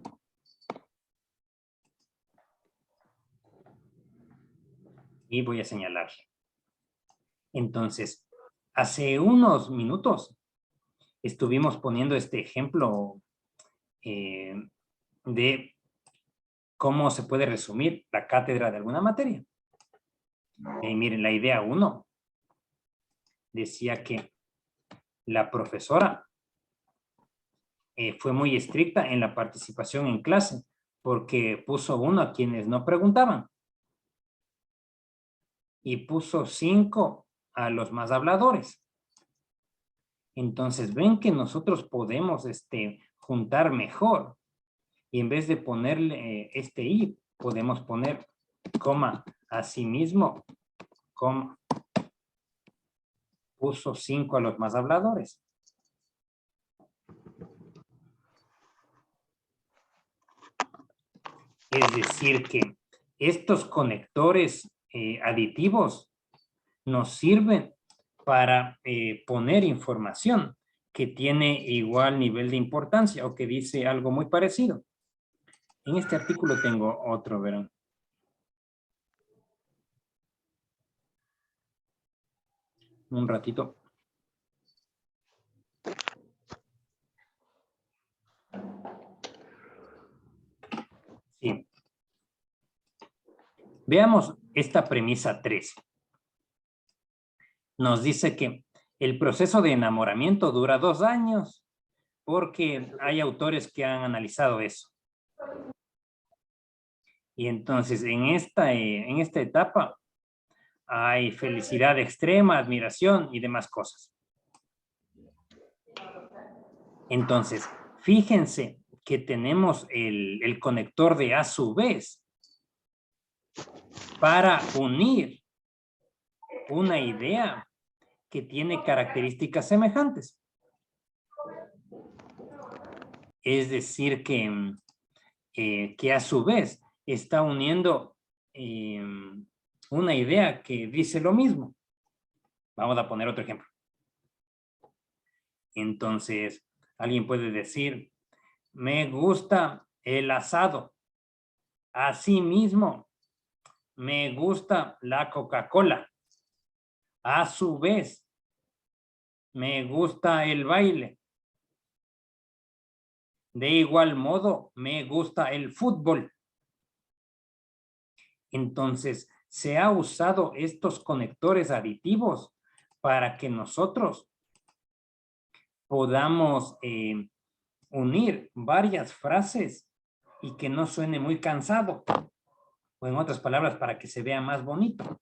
Y voy a señalar. Entonces, hace unos minutos estuvimos poniendo este ejemplo de cómo se puede resumir la cátedra de alguna materia. Miren, la idea 1 decía que la profesora fue muy estricta en la participación en clase porque puso 1 a quienes no preguntaban y puso 5 a los más habladores. Entonces, ven que nosotros podemos juntar mejor y en vez de ponerle este i, podemos poner coma, asimismo, coma, puso 5 a los más habladores. Es decir que estos conectores aditivos nos sirven para poner información que tiene igual nivel de importancia o que dice algo muy parecido. En este artículo tengo otro, verán. Un ratito. Sí. Veamos esta premisa 3. Nos dice que el proceso de enamoramiento dura 2 años porque hay autores que han analizado eso. Y entonces en esta etapa hay felicidad extrema, admiración y demás cosas. Entonces, fíjense que tenemos el conector de a su vez para unir una idea que tiene características semejantes. Es decir, que a su vez está uniendo una idea que dice lo mismo. Vamos a poner otro ejemplo. Entonces, alguien puede decir, me gusta el asado. Asimismo, me gusta la Coca-Cola. A su vez, me gusta el baile. De igual modo, me gusta el fútbol. Entonces, se ha usado estos conectores aditivos para que nosotros podamos unir varias frases y que no suene muy cansado. O en otras palabras, para que se vea más bonito.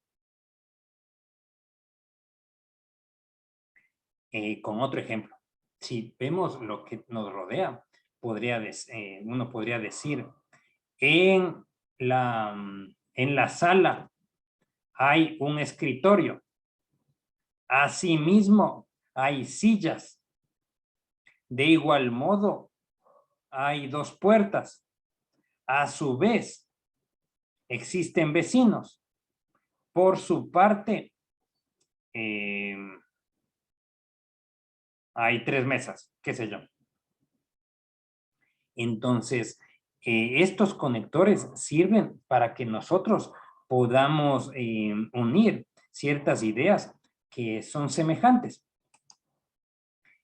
Con otro ejemplo, si vemos lo que nos rodea, uno podría decir, en la sala hay un escritorio. Asimismo, hay sillas. De igual modo, hay 2 puertas. A su vez, existen vecinos. Por su parte, hay 3 mesas, qué sé yo. Entonces, estos conectores sirven para que nosotros podamos unir ciertas ideas que son semejantes.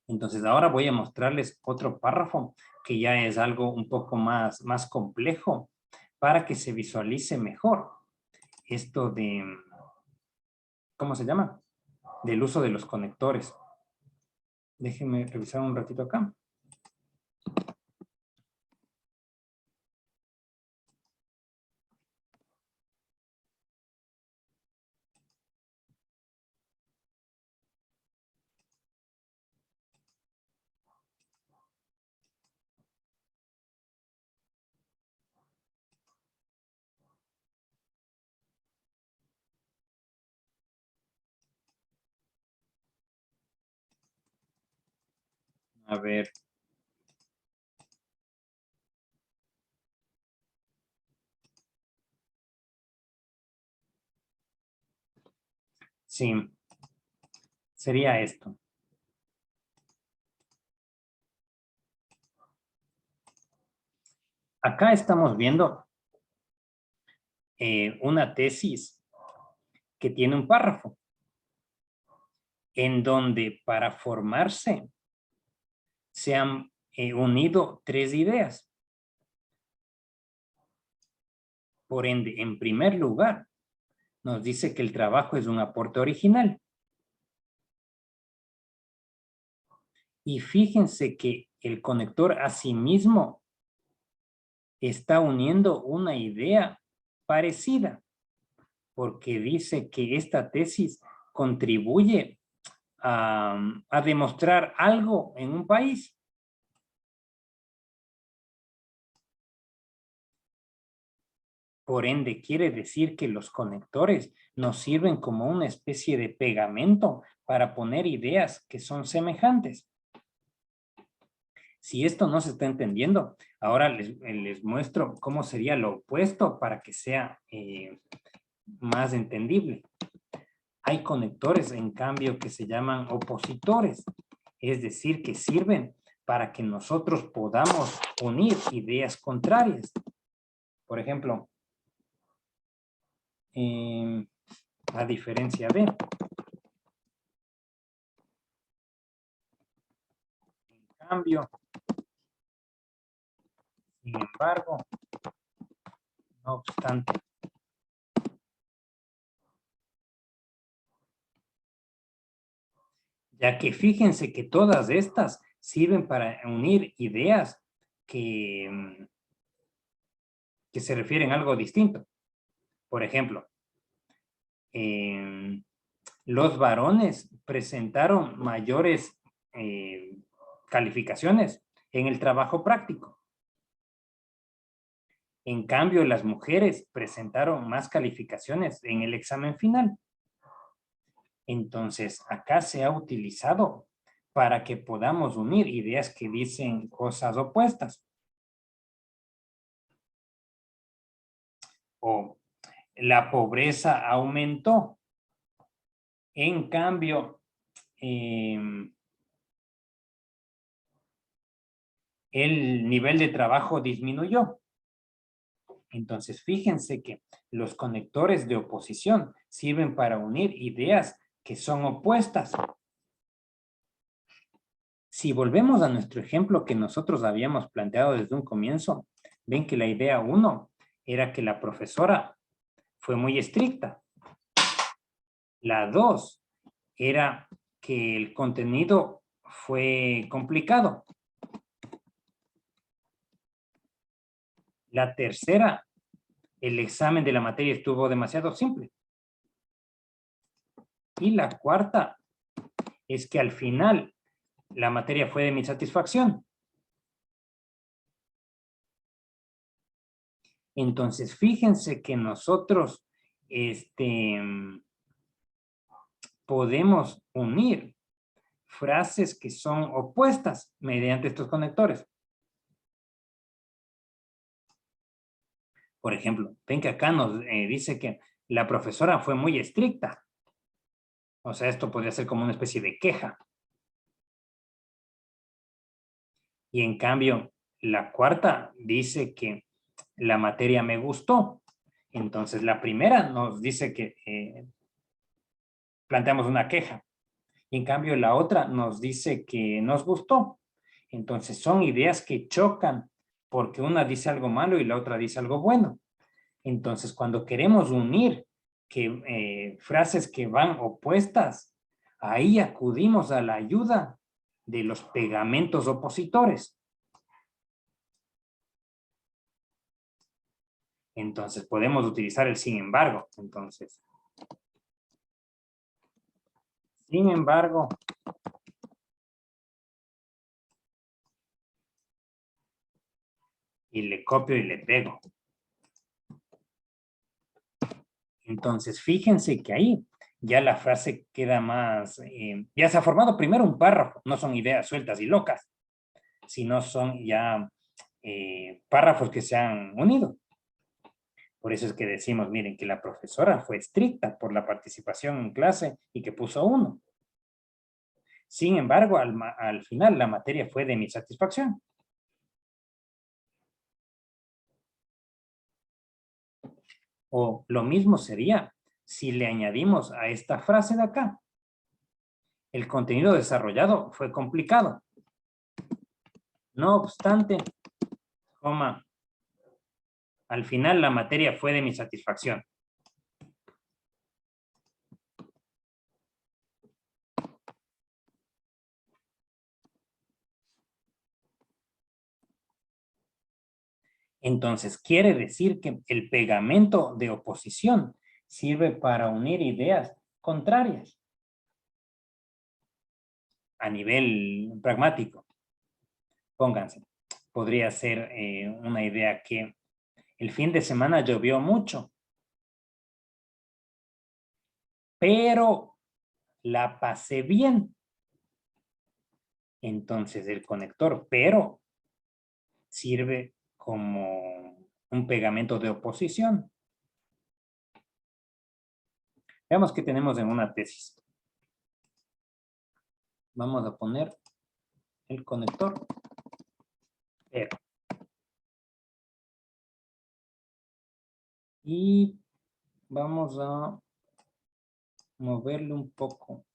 Entonces, ahora voy a mostrarles otro párrafo que ya es algo un poco más complejo para que se visualice mejor esto de, ¿cómo se llama? Del uso de los conectores. Déjenme revisar un ratito acá. A ver. Sí. Sería esto. Acá estamos viendo una tesis que tiene un párrafo en donde para formarse se han unido 3 ideas. Por ende, en primer lugar, nos dice que el trabajo es un aporte original. Y fíjense que el conector a sí mismo está uniendo una idea parecida, porque dice que esta tesis contribuye a demostrar algo en un país. Por ende, quiere decir que los conectores nos sirven como una especie de pegamento para poner ideas que son semejantes. Si esto no se está entendiendo, ahora les muestro cómo sería lo opuesto para que sea más entendible. Hay conectores, en cambio, que se llaman opositores, es decir, que sirven para que nosotros podamos unir ideas contrarias. Por ejemplo, la diferencia B. En cambio, sin embargo, no obstante. Ya que fíjense que todas estas sirven para unir ideas que se refieren a algo distinto. Por ejemplo, los varones presentaron mayores calificaciones en el trabajo práctico. En cambio, las mujeres presentaron más calificaciones en el examen final. Entonces, acá se ha utilizado para que podamos unir ideas que dicen cosas opuestas. O la pobreza aumentó. En cambio, el nivel de trabajo disminuyó. Entonces, fíjense que los conectores de oposición sirven para unir ideas que son opuestas. Si volvemos a nuestro ejemplo que nosotros habíamos planteado desde un comienzo, ven que la idea 1 era que la profesora fue muy estricta. La 2 era que el contenido fue complicado. La tercera, el examen de la materia estuvo demasiado simple. Y la cuarta es que al final la materia fue de mi satisfacción. Entonces, fíjense que nosotros podemos unir frases que son opuestas mediante estos conectores. Por ejemplo, ven que acá nos dice que la profesora fue muy estricta. O sea, esto podría ser como una especie de queja. Y en cambio, la cuarta dice que la materia me gustó. Entonces, la primera nos dice que planteamos una queja. Y en cambio, la otra nos dice que nos gustó. Entonces, son ideas que chocan porque una dice algo malo y la otra dice algo bueno. Entonces, cuando queremos unir frases que van opuestas, ahí acudimos a la ayuda de los pegamentos opositores. Entonces, podemos utilizar el sin embargo. Entonces, sin embargo, y le copio y le pego. Entonces, fíjense que ahí ya la frase queda más, ya se ha formado primero un párrafo, no son ideas sueltas y locas, sino son ya párrafos que se han unido. Por eso es que decimos, miren, que la profesora fue estricta por la participación en clase y que puso 1. Sin embargo, al final la materia fue de mi satisfacción. O lo mismo sería si le añadimos a esta frase de acá. El contenido desarrollado fue complicado. No obstante, coma, al final la materia fue de mi satisfacción. Entonces, quiere decir que el pegamento de oposición sirve para unir ideas contrarias a nivel pragmático. Pónganse, podría ser una idea que el fin de semana llovió mucho, pero la pasé bien. Entonces el conector pero sirve como un pegamento de oposición. Veamos qué tenemos en una tesis. Vamos a poner el conector pero. Y vamos a moverle un poco.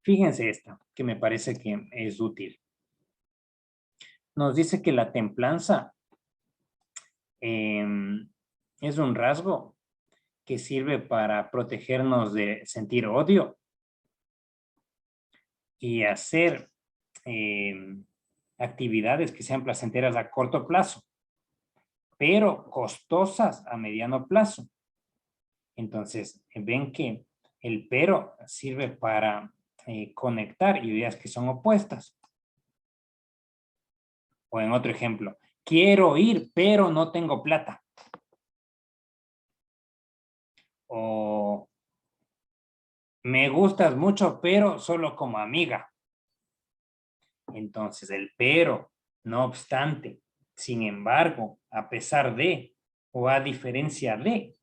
Fíjense esta, que me parece que es útil. Nos dice que la templanza es un rasgo que sirve para protegernos de sentir odio y hacer actividades que sean placenteras a corto plazo, pero costosas a mediano plazo. Entonces, ven que el pero sirve para conectar ideas que son opuestas. O en otro ejemplo, quiero ir, pero no tengo plata. O me gustas mucho, pero solo como amiga. Entonces, el pero, no obstante, sin embargo, a pesar de, o a diferencia de,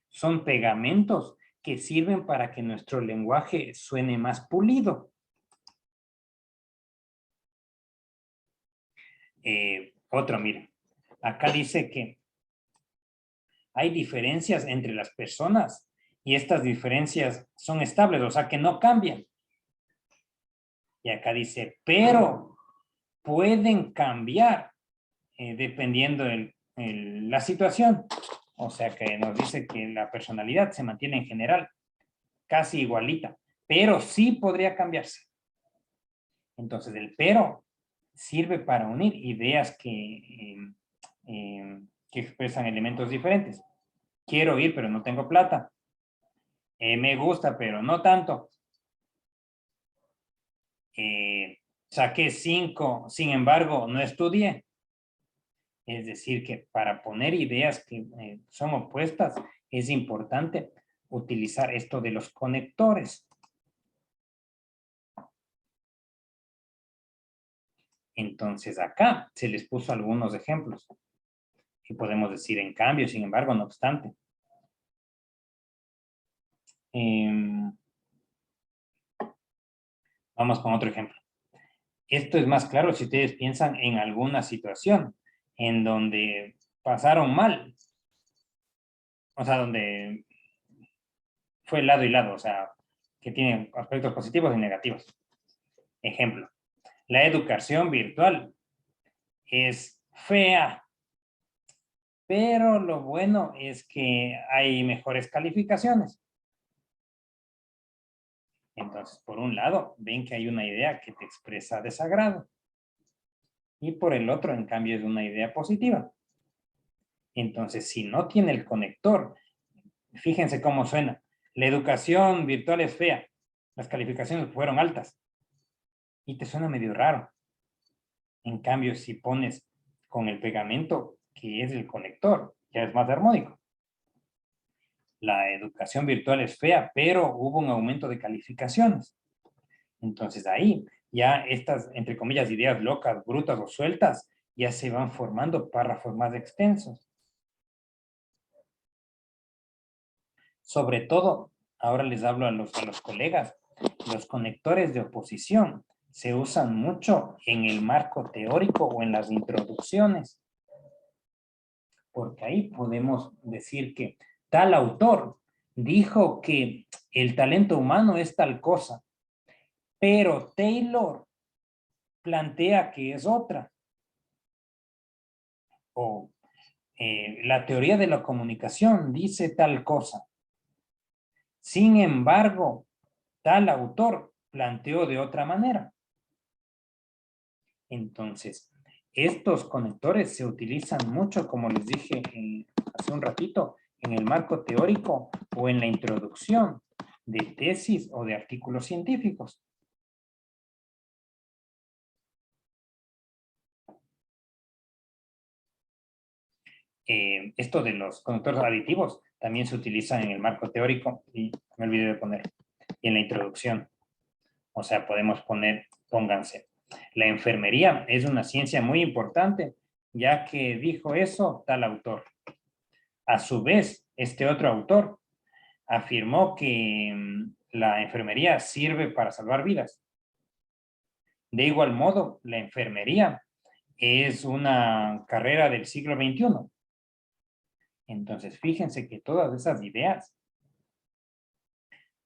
son pegamentos que sirven para que nuestro lenguaje suene más pulido. Otro, miren, acá dice que hay diferencias entre las personas y estas diferencias son estables, o sea que no cambian. Y acá dice, pero pueden cambiar dependiendo de la situación. O sea que nos dice que la personalidad se mantiene en general casi igualita, pero sí podría cambiarse. Entonces el pero sirve para unir ideas que expresan elementos diferentes. Quiero ir, pero no tengo plata. Me gusta, pero no tanto. Saqué 5, sin embargo, no estudié. Es decir, que para poner ideas que son opuestas, es importante utilizar esto de los conectores. Entonces acá se les puso algunos ejemplos. Que podemos decir en cambio, sin embargo, no obstante. Vamos con otro ejemplo. Esto es más claro si ustedes piensan en alguna situación en donde pasaron mal. O sea, donde fue lado y lado, o sea, que tienen aspectos positivos y negativos. Ejemplo, la educación virtual es fea, pero lo bueno es que hay mejores calificaciones. Entonces, por un lado, ven que hay una idea que te expresa desagrado. Y por el otro, en cambio, es una idea positiva. Entonces, si no tiene el conector, fíjense cómo suena. La educación virtual es fea. Las calificaciones fueron altas. Y te suena medio raro. En cambio, si pones con el pegamento, que es el conector, ya es más armónico. La educación virtual es fea, pero hubo un aumento de calificaciones. Entonces ahí ya estas, entre comillas, ideas locas, brutas o sueltas, ya se van formando párrafos más extensos. Sobre todo, ahora les hablo a los colegas, los conectores de oposición se usan mucho en el marco teórico o en las introducciones. Porque ahí podemos decir que tal autor dijo que el talento humano es tal cosa, pero Taylor plantea que es otra. O la teoría de la comunicación dice tal cosa. Sin embargo, tal autor planteó de otra manera. Entonces, estos conectores se utilizan mucho, como les dije hace un ratito, en el marco teórico o en la introducción de tesis o de artículos científicos. esto de los conductores aditivos también se utiliza en el marco teórico, y me olvidé de poner, y en la introducción. O sea, podemos poner, pónganse, la enfermería es una ciencia muy importante, ya que dijo eso tal autor. A su vez, este otro autor afirmó que la enfermería sirve para salvar vidas. De igual modo, la enfermería es una carrera del siglo XXI. Entonces, fíjense que todas esas ideas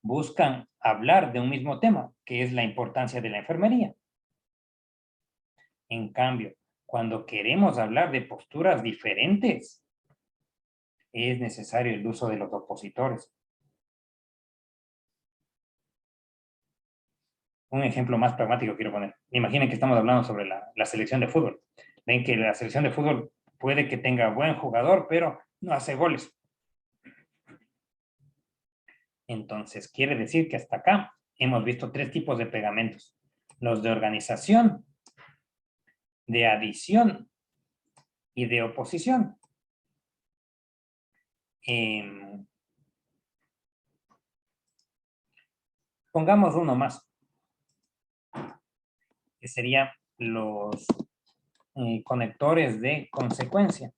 buscan hablar de un mismo tema, que es la importancia de la enfermería. En cambio, cuando queremos hablar de posturas diferentes, es necesario el uso de los opositores. Un ejemplo más pragmático quiero poner. Imaginen que estamos hablando sobre la selección de fútbol. Ven que la selección de fútbol puede que tenga buen jugador, pero no hace goles. Entonces, quiere decir que hasta acá hemos visto 3 tipos de pegamentos. Los de organización, de adición y de oposición. Pongamos uno más, que serían los conectores de consecuencia.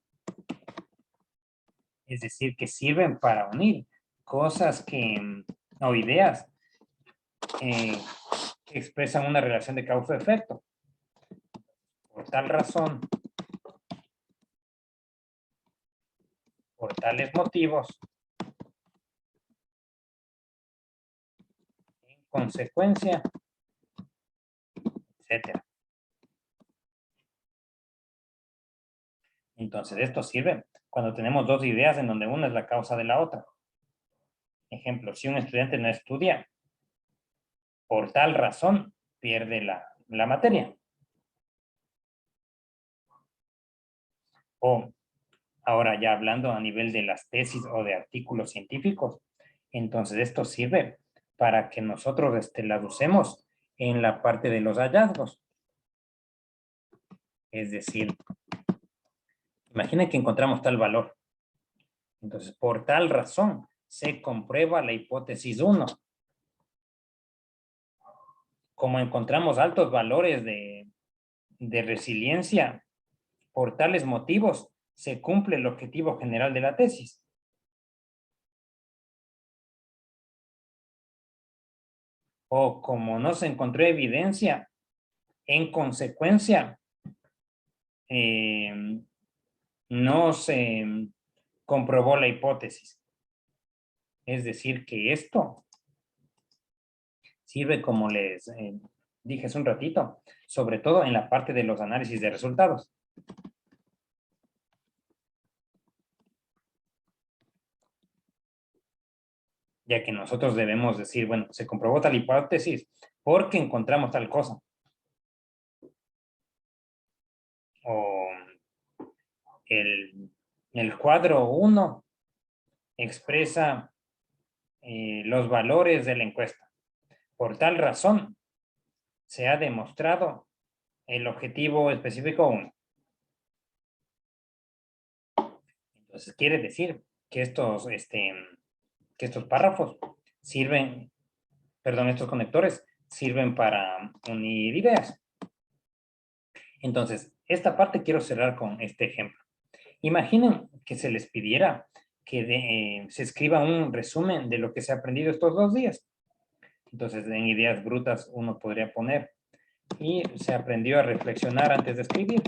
Es decir, que sirven para unir cosas que, o ideas que expresan una relación de causa-efecto. Por tal razón, por tales motivos, en consecuencia, etcétera. Entonces, esto sirve cuando tenemos 2 ideas en donde una es la causa de la otra. Ejemplo, si un estudiante no estudia, por tal razón, pierde la materia. O, ahora ya hablando a nivel de las tesis o de artículos científicos, entonces esto sirve para que nosotros las usemos en la parte de los hallazgos. Es decir, imaginen que encontramos tal valor. Entonces, por tal razón, se comprueba la hipótesis 1. Como encontramos altos valores de resiliencia, por tales motivos, se cumple el objetivo general de la tesis. O como no se encontró evidencia, en consecuencia, no se comprobó la hipótesis. Es decir, que esto sirve, como les dije hace un ratito, sobre todo en la parte de los análisis de resultados. Ya que nosotros debemos decir, bueno, se comprobó tal hipótesis porque encontramos tal cosa. O el cuadro 1 expresa los valores de la encuesta. Por tal razón, se ha demostrado el objetivo específico 1. Entonces, quiere decir que estos párrafos sirven, perdón, estos conectores sirven para unir ideas. Entonces, esta parte quiero cerrar con este ejemplo. Imaginen que se les pidiera que se escriba un resumen de lo que se ha aprendido estos 2 días. Entonces, en ideas brutas uno podría poner, y se aprendió a reflexionar antes de escribir.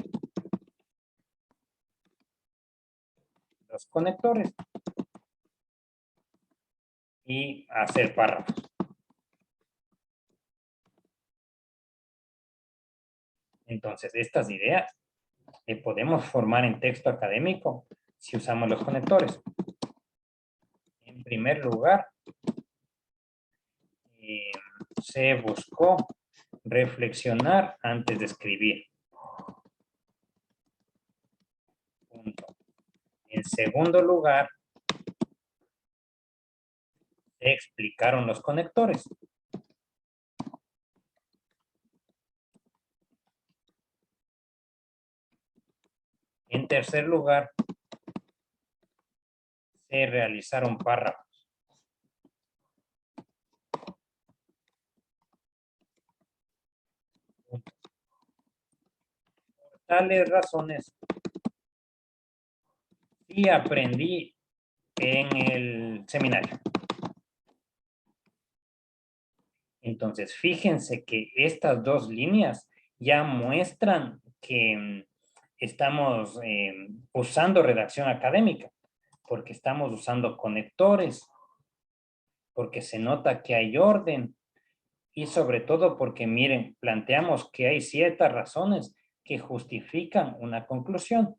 Los conectores. Y hacer párrafos. Entonces, estas ideas podemos formar en texto académico si usamos los conectores. En primer lugar, se buscó reflexionar antes de escribir. Punto. En segundo lugar, se explicaron los conectores. En tercer lugar, de realizar un párrafo. Por tales razones, sí aprendí en el seminario. Entonces, fíjense que estas dos líneas ya muestran que estamos usando redacción académica, porque estamos usando conectores, porque se nota que hay orden y sobre todo porque, miren, planteamos que hay ciertas razones que justifican una conclusión.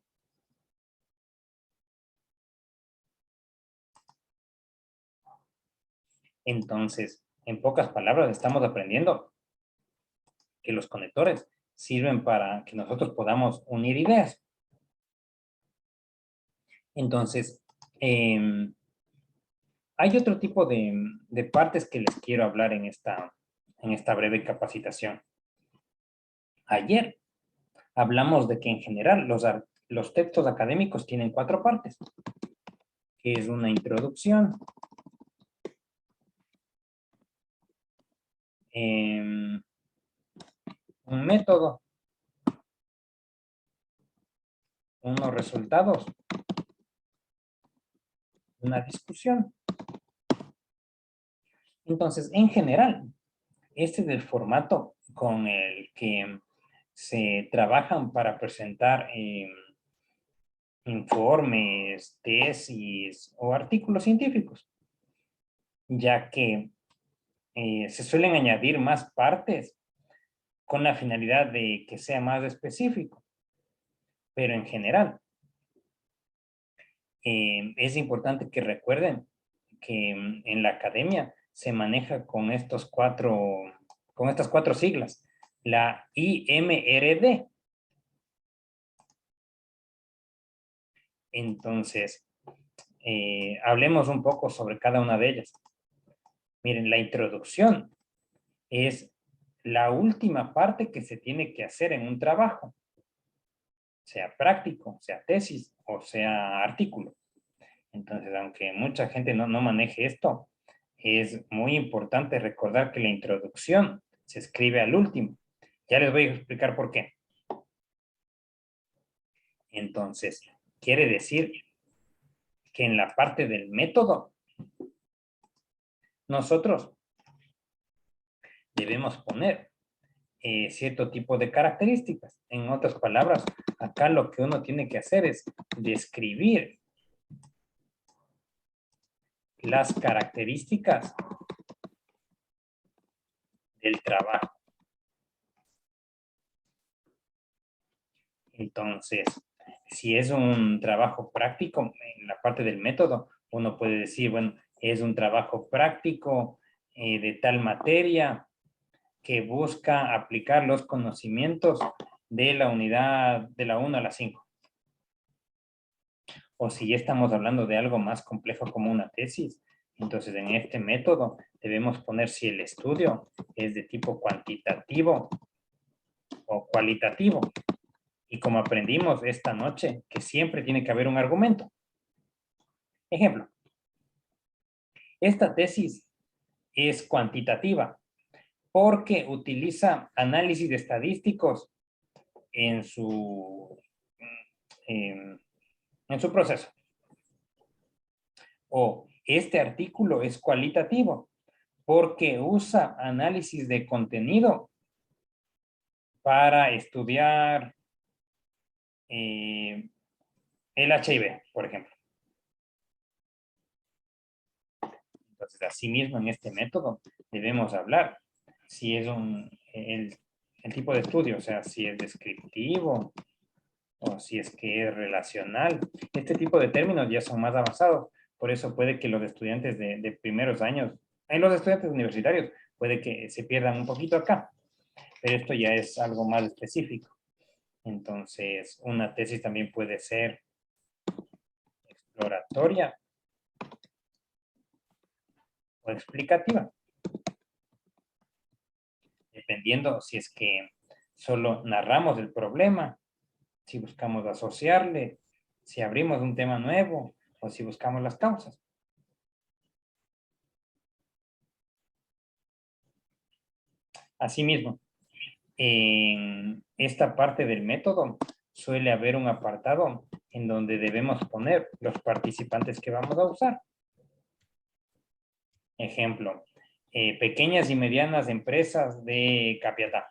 Entonces, en pocas palabras, estamos aprendiendo que los conectores sirven para que nosotros podamos unir ideas. Entonces, hay otro tipo de partes que les quiero hablar en esta breve capacitación. Ayer hablamos de que en general los textos académicos tienen 4 partes, que es una introducción, un método, unos resultados, una discusión. Entonces, en general, este es el formato con el que se trabajan para presentar informes, tesis o artículos científicos, ya que se suelen añadir más partes con la finalidad de que sea más específico. Pero en general, es importante que recuerden que en la academia se maneja con estas 4 siglas, la IMRD. Entonces, hablemos un poco sobre cada una de ellas. Miren, la introducción es la última parte que se tiene que hacer en un trabajo, sea práctico, sea tesis o sea artículo. Entonces, aunque mucha gente no maneje esto, es muy importante recordar que la introducción se escribe al último. Ya les voy a explicar por qué. Entonces, quiere decir que en la parte del método, nosotros debemos poner cierto tipo de características. En otras palabras, acá lo que uno tiene que hacer es describir las características del trabajo. Entonces, si es un trabajo práctico, en la parte del método, uno puede decir, bueno, es un trabajo práctico de tal materia que busca aplicar los conocimientos de la unidad de la 1 a la 5. O si ya estamos hablando de algo más complejo como una tesis, entonces en este método debemos poner si el estudio es de tipo cuantitativo o cualitativo. Y como aprendimos esta noche, que siempre tiene que haber un argumento. Ejemplo, esta tesis es cuantitativa porque utiliza análisis estadísticos en su proceso. O este artículo es cualitativo porque usa análisis de contenido para estudiar el HIV, por ejemplo. Entonces, asimismo, en este método debemos hablar si es el tipo de estudio, o sea, si es descriptivo o si es que es relacional. Este tipo de términos ya son más avanzados, por eso puede que los estudiantes de primeros años, los estudiantes universitarios, puede que se pierdan un poquito acá, pero esto ya es algo más específico. Entonces, una tesis también puede ser exploratoria o explicativa, dependiendo si es que solo narramos el problema, si buscamos asociarle, si abrimos un tema nuevo o si buscamos las causas. Asimismo, en esta parte del método suele haber un apartado en donde debemos poner los participantes que vamos a usar. Ejemplo, pequeñas y medianas empresas de Capiatá.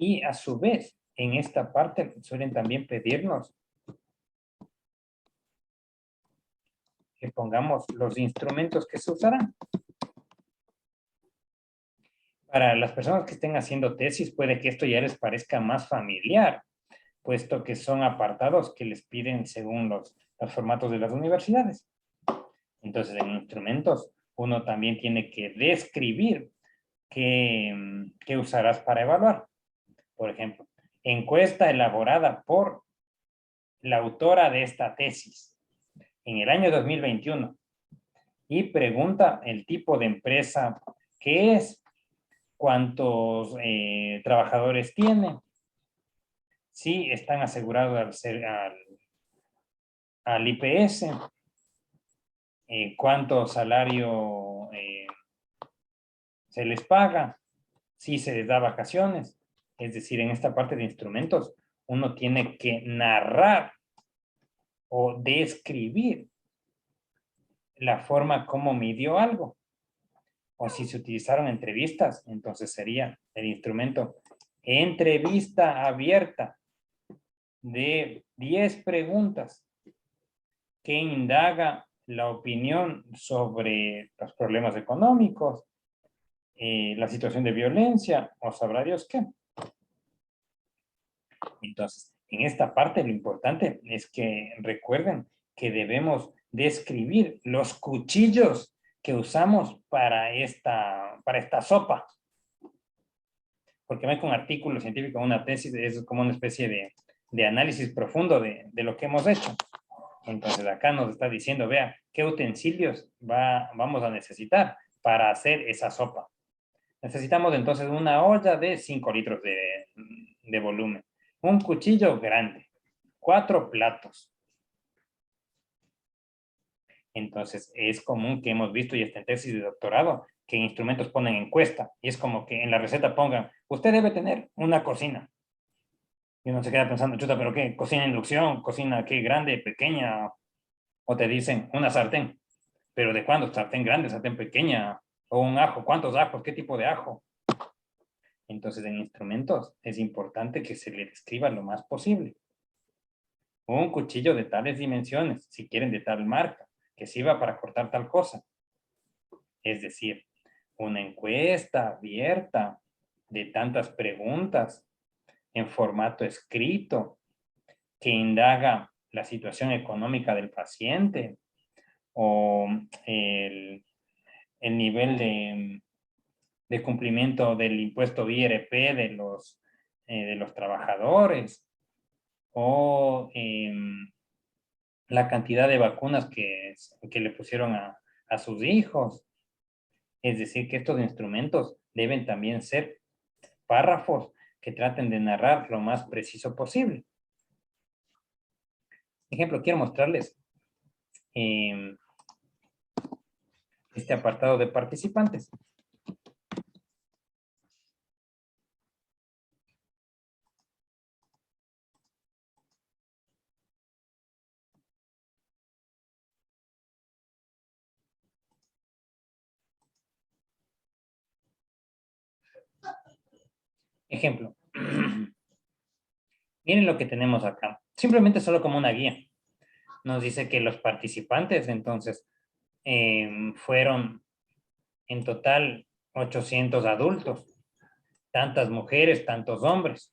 Y a su vez, en esta parte suelen también pedirnos que pongamos los instrumentos que se usarán. Para las personas que estén haciendo tesis, puede que esto ya les parezca más familiar, puesto que son apartados que les piden según los formatos de las universidades. Entonces, en instrumentos, uno también tiene que describir qué usarás para evaluar. Por ejemplo, encuesta elaborada por la autora de esta tesis en el año 2021 y pregunta el tipo de empresa que es, cuántos trabajadores tiene, si están asegurados al IPS, cuánto salario se les paga, si se les da vacaciones. Es decir, en esta parte de instrumentos, uno tiene que narrar o describir la forma como midió algo. O si se utilizaron entrevistas, entonces sería el instrumento entrevista abierta de 10 preguntas que indaga la opinión sobre los problemas económicos, la situación de violencia, o sabrá Dios qué. Entonces, en esta parte lo importante es que recuerden que debemos describir los cuchillos que usamos para esta sopa. Porque me con un artículo científico, una tesis, es como una especie de análisis profundo de lo que hemos hecho. Entonces acá nos está diciendo, vea, qué utensilios vamos a necesitar para hacer esa sopa. Necesitamos entonces una olla de 5 litros de volumen, un cuchillo grande, 4 platos. Entonces es común que hemos visto, y hasta en tesis de doctorado, que en instrumentos ponen encuesta, y es como que en la receta pongan, usted debe tener una cocina. Y uno se queda pensando, chuta, ¿pero qué? ¿Cocina inducción? ¿Cocina qué? ¿Grande? ¿Pequeña? O te dicen, una sartén. ¿Pero de cuándo? ¿Sartén grande? ¿Sartén pequeña? ¿O un ajo? ¿Cuántos ajos? ¿Qué tipo de ajo? Entonces, en instrumentos es importante que se le describa lo más posible. Un cuchillo de tales dimensiones, si quieren de tal marca, que sirva para cortar tal cosa. Es decir, una encuesta abierta de tantas preguntas en formato escrito que indaga la situación económica del paciente o el nivel de cumplimiento del impuesto IRP de los trabajadores o la cantidad de vacunas que le pusieron a sus hijos. Es decir, que estos instrumentos deben también ser párrafos que traten de narrar lo más preciso posible. Ejemplo, quiero mostrarles este apartado de participantes. Ejemplo. Miren lo que tenemos acá. Simplemente solo como una guía. Nos dice que los participantes, entonces, fueron en total 800 adultos. Tantas mujeres, tantos hombres.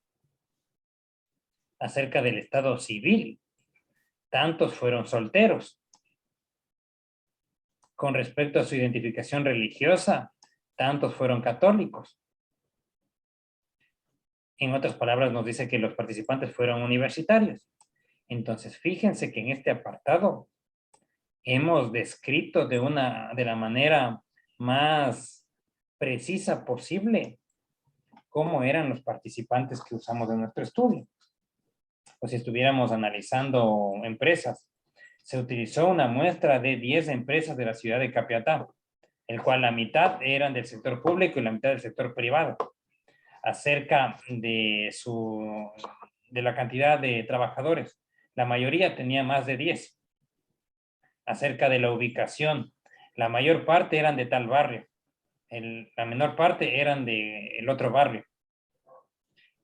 Acerca del estado civil. Tantos fueron solteros. Con respecto a su identificación religiosa, tantos fueron católicos. En otras palabras, nos dice que los participantes fueron universitarios. Entonces, fíjense que en este apartado hemos descrito de la manera más precisa posible cómo eran los participantes que usamos en nuestro estudio. O si estuviéramos analizando empresas, se utilizó una muestra de 10 empresas de la ciudad de Capiatá, el cual la mitad eran del sector público y la mitad del sector privado. Acerca de la cantidad de trabajadores, la mayoría tenía más de 10. Acerca de la ubicación, la mayor parte eran de tal barrio, la menor parte eran del otro barrio.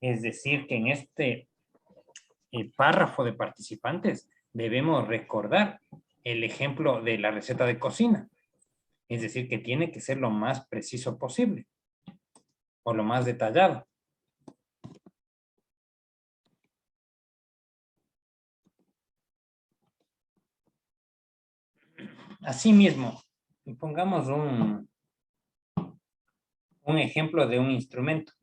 Es decir, que en este párrafo de participantes debemos recordar el ejemplo de la receta de cocina. Es decir, que tiene que ser lo más preciso posible o lo más detallado. Asimismo, pongamos un ejemplo de un instrumento.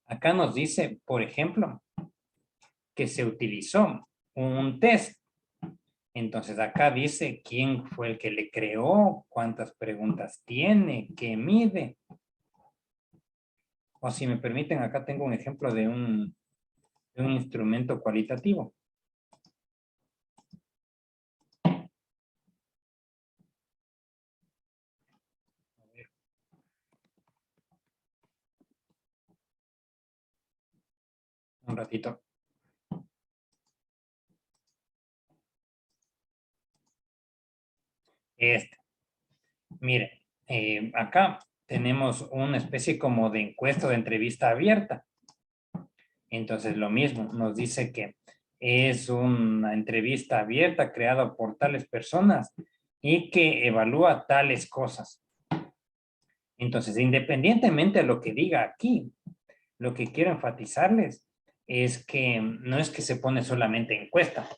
Acá nos dice, por ejemplo, que se utilizó un test. Entonces acá dice quién fue el que le creó, cuántas preguntas tiene, qué mide. O si me permiten, acá tengo un ejemplo de un instrumento cualitativo. Un ratito. Miren, acá tenemos una especie como de encuesta de entrevista abierta. Entonces lo mismo, nos dice que es una entrevista abierta creada por tales personas y que evalúa tales cosas. Entonces, independientemente de lo que diga aquí, lo que quiero enfatizarles es que no es que se pone solamente encuesta,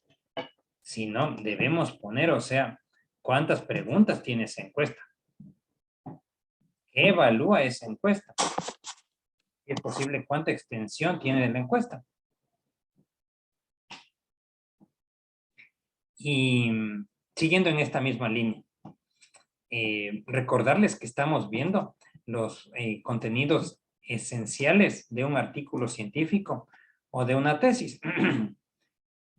sino debemos poner, o sea, cuántas preguntas tiene esa encuesta. ¿Qué evalúa esa encuesta? ¿Es posible cuánta extensión tiene la encuesta? Y siguiendo en esta misma línea, recordarles que estamos viendo los contenidos esenciales de un artículo científico o de una tesis,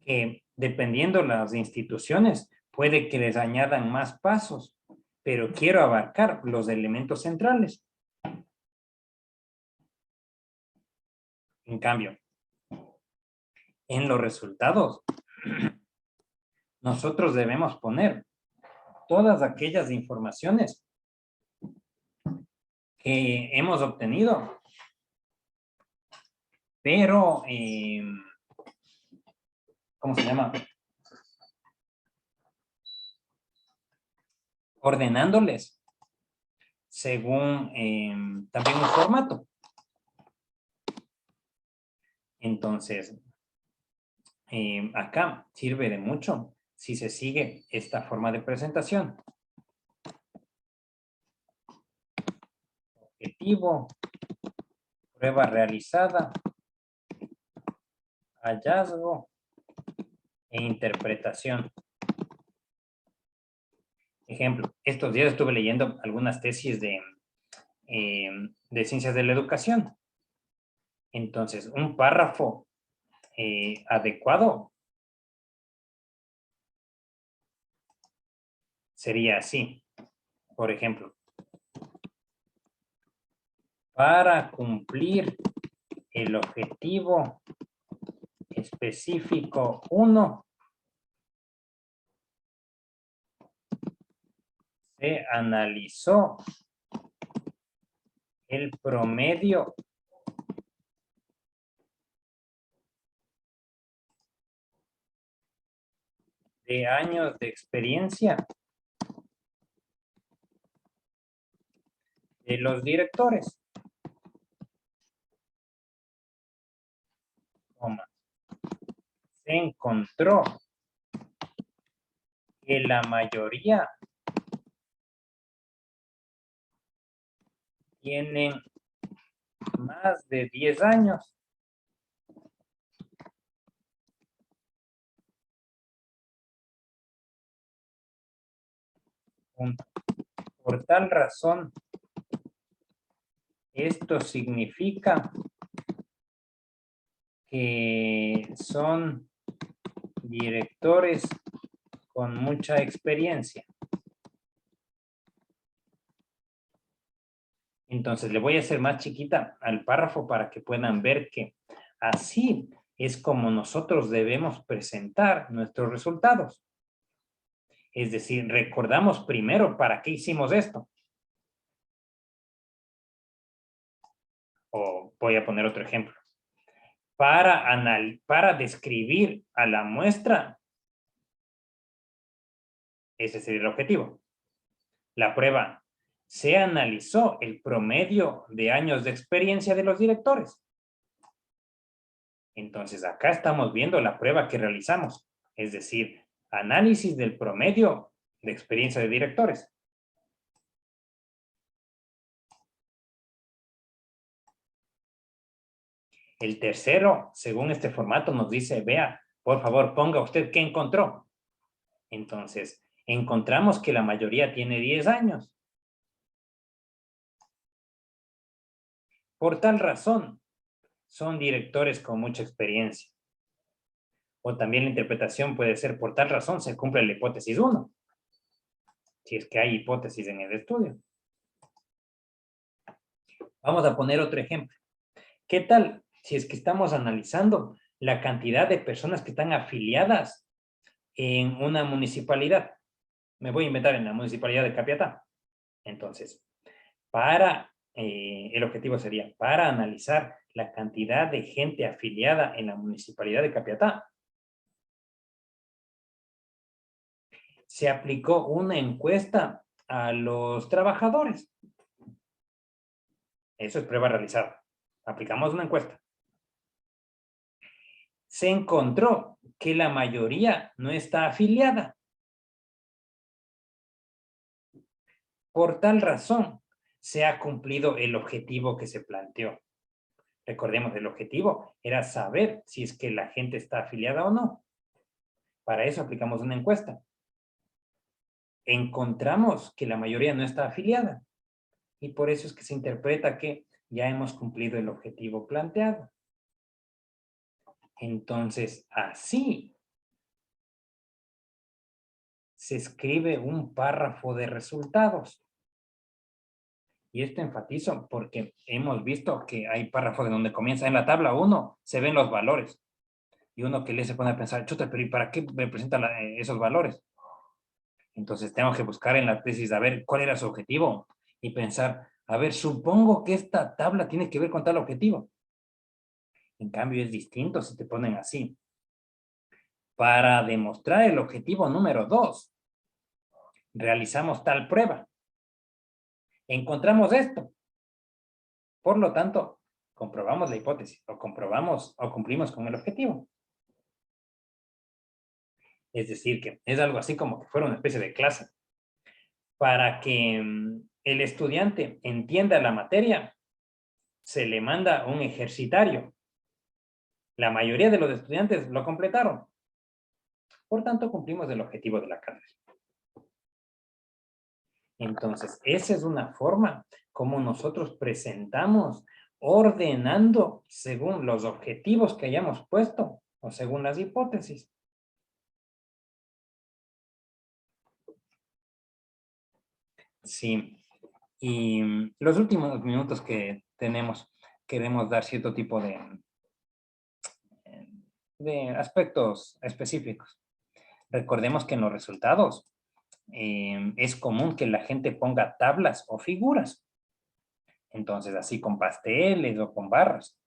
que dependiendo las instituciones, puede que les añadan más pasos, pero quiero abarcar los elementos centrales. En cambio, en los resultados, nosotros debemos poner todas aquellas informaciones que hemos obtenido, pero, ¿cómo se llama? Ordenándoles según también un formato. Entonces, acá sirve de mucho si se sigue esta forma de presentación. Objetivo, prueba realizada, hallazgo e interpretación. Ejemplo, estos días estuve leyendo algunas tesis de ciencias de la educación. Entonces, un párrafo adecuado sería así. Por ejemplo, para cumplir el objetivo específico 1, se analizó el promedio de años de experiencia de los directores. Se encontró que la mayoría tienen más de 10 años. Por tal razón, Esto significa que son directores con mucha experiencia. Entonces le voy a hacer más chiquita al párrafo para que puedan ver que así es como nosotros debemos presentar nuestros resultados. Es decir, recordamos primero para qué hicimos esto. O voy a poner otro ejemplo. Para describir a la muestra, ese sería el objetivo. La prueba, se analizó el promedio de años de experiencia de los directores. Entonces, acá estamos viendo la prueba que realizamos. Es decir, análisis del promedio de experiencia de directores. El tercero, según este formato, nos dice, vea, por favor, ponga usted qué encontró. Entonces, encontramos que la mayoría tiene 10 años. Por tal razón, son directores con mucha experiencia. O también la interpretación puede ser, por tal razón, se cumple la hipótesis 1. Si es que hay hipótesis en el estudio. Vamos a poner otro ejemplo. ¿Qué tal si es que estamos analizando la cantidad de personas que están afiliadas en una municipalidad? Me voy a inventar en la municipalidad de Capiatá. Entonces, el objetivo sería, para analizar la cantidad de gente afiliada en la municipalidad de Capiatá, se aplicó una encuesta a los trabajadores. Eso es prueba realizada. Aplicamos una encuesta. Se encontró que la mayoría no está afiliada. Por tal razón, se ha cumplido el objetivo que se planteó. Recordemos, el objetivo era saber si es que la gente está afiliada o no. Para eso aplicamos una encuesta. Encontramos que la mayoría no está afiliada. Y por eso es que se interpreta que ya hemos cumplido el objetivo planteado. Entonces, así se escribe un párrafo de resultados. Y esto enfatizo porque hemos visto que hay párrafos en donde comienza en la tabla 1, se ven los valores. Y uno que lee se pone a pensar, chuta, pero ¿y para qué me presentan esos valores? Entonces tengo que buscar en la tesis a ver cuál era su objetivo y pensar, a ver, supongo que esta tabla tiene que ver con tal objetivo. En cambio es distinto si te ponen así. Para demostrar el objetivo número 2, realizamos tal prueba. Encontramos esto. Por lo tanto, comprobamos la hipótesis o comprobamos o cumplimos con el objetivo. Es decir, que es algo así como que fuera una especie de clase. Para que el estudiante entienda la materia, se le manda un ejercitario. La mayoría de los estudiantes lo completaron. Por tanto, cumplimos el objetivo de la carrera. Entonces, esa es una forma como nosotros presentamos, ordenando según los objetivos que hayamos puesto o según las hipótesis. Sí, y los últimos minutos que tenemos, queremos dar cierto tipo de aspectos específicos. Recordemos que en los resultados es común que la gente ponga tablas o figuras. Entonces, así con pasteles o con barras.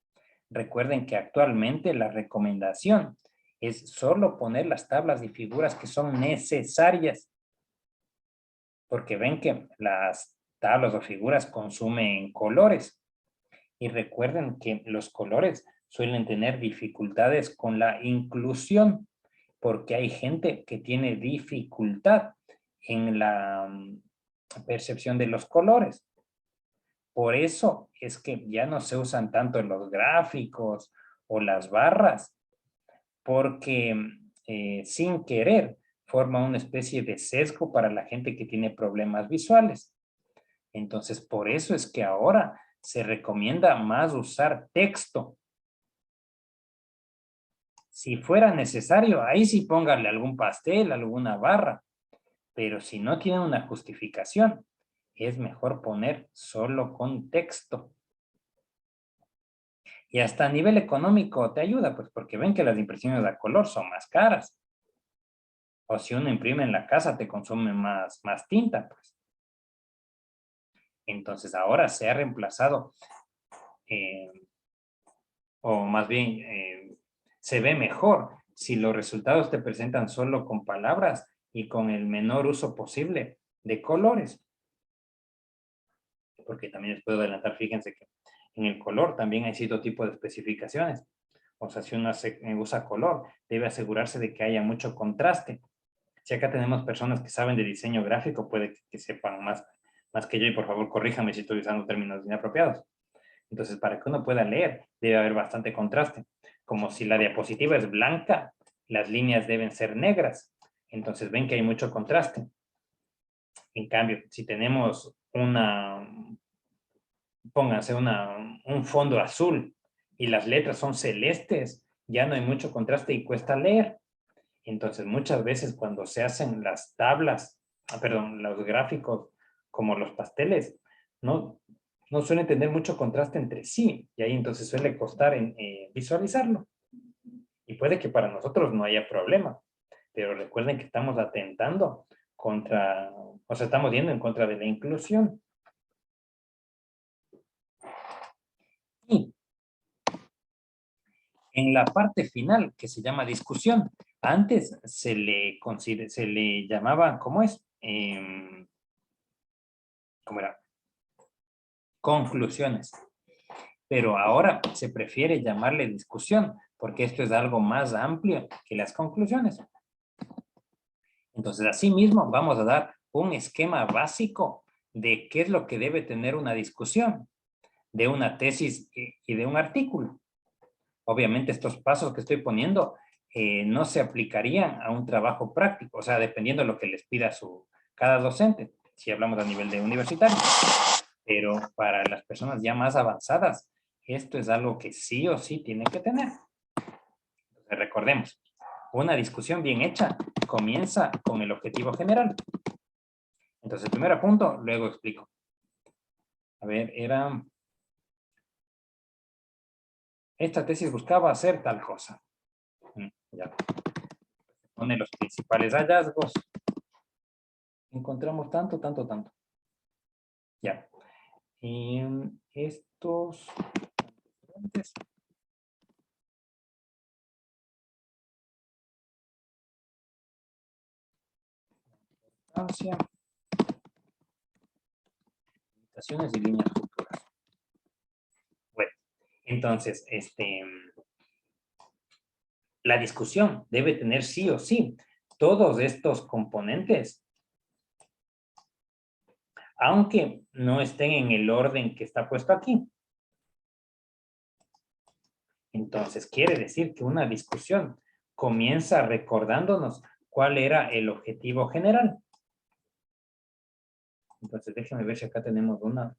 Recuerden que actualmente la recomendación es solo poner las tablas y figuras que son necesarias. Porque ven que las tablas o figuras consumen colores. Y recuerden que los colores suelen tener dificultades con la inclusión, porque hay gente que tiene dificultad en la percepción de los colores. Por eso es que ya no se usan tanto los gráficos o las barras, porque sin querer forma una especie de sesgo para la gente que tiene problemas visuales. Entonces, por eso es que ahora se recomienda más usar texto. Si fuera necesario, ahí sí póngale algún pastel, alguna barra. Pero si no tiene una justificación, es mejor poner solo con texto. Y hasta a nivel económico te ayuda, pues porque ven que las impresiones a color son más caras. O si uno imprime en la casa te consume más tinta, pues. Entonces ahora se ha reemplazado, o más bien se ve mejor si los resultados te presentan solo con palabras y con el menor uso posible de colores. Porque también les puedo adelantar, fíjense que en el color también hay cierto tipo de especificaciones. O sea, si uno usa color, debe asegurarse de que haya mucho contraste. Si acá tenemos personas que saben de diseño gráfico, puede que sepan más que yo, y por favor corríjame si estoy usando términos inapropiados. Entonces, para que uno pueda leer, debe haber bastante contraste. Como si la diapositiva es blanca, las líneas deben ser negras. Entonces, ven que hay mucho contraste. En cambio, si tenemos pónganse un fondo azul y las letras son celestes, ya no hay mucho contraste y cuesta leer. Entonces, muchas veces cuando se hacen las tablas, los gráficos como los pasteles, no suelen tener mucho contraste entre sí, y ahí entonces suele costar visualizarlo. Y puede que para nosotros no haya problema, pero recuerden que estamos atentando estamos yendo en contra de la inclusión. Y en la parte final, que se llama discusión, antes se le llamaba, ¿cómo es? ¿Cómo era? Conclusiones. Pero ahora se prefiere llamarle discusión, porque esto es algo más amplio que las conclusiones. Entonces, asimismo, vamos a dar un esquema básico de qué es lo que debe tener una discusión, de una tesis y de un artículo. Obviamente, estos pasos que estoy poniendo no se aplicarían a un trabajo práctico, o sea, dependiendo de lo que les pida cada docente, si hablamos a nivel de universitario. Pero para las personas ya más avanzadas, esto es algo que sí o sí tienen que tener. Entonces, recordemos, una discusión bien hecha comienza con el objetivo general. Entonces, primero apunto, luego explico. A ver, esta tesis buscaba hacer tal cosa. Ya. Pone los principales hallazgos. Encontramos tanto. Ya. Y estos antecedentes. Limitaciones y líneas futuras. Bueno, entonces, la discusión debe tener sí o sí todos estos componentes, aunque no estén en el orden que está puesto aquí. Entonces, quiere decir que una discusión comienza recordándonos cuál era el objetivo general. Entonces, déjenme ver si acá tenemos una.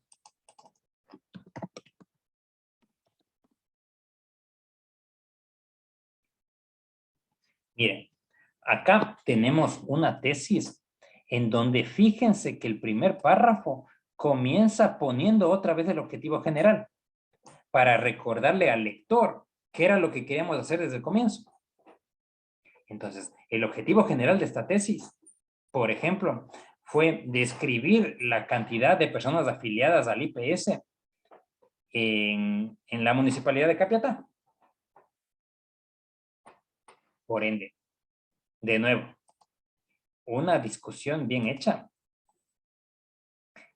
Miren, acá tenemos una tesis en donde fíjense que el primer párrafo comienza poniendo otra vez el objetivo general para recordarle al lector qué era lo que queríamos hacer desde el comienzo. Entonces, el objetivo general de esta tesis, por ejemplo, fue describir la cantidad de personas afiliadas al IPS en la municipalidad de Capiatá. Por ende, de nuevo, una discusión bien hecha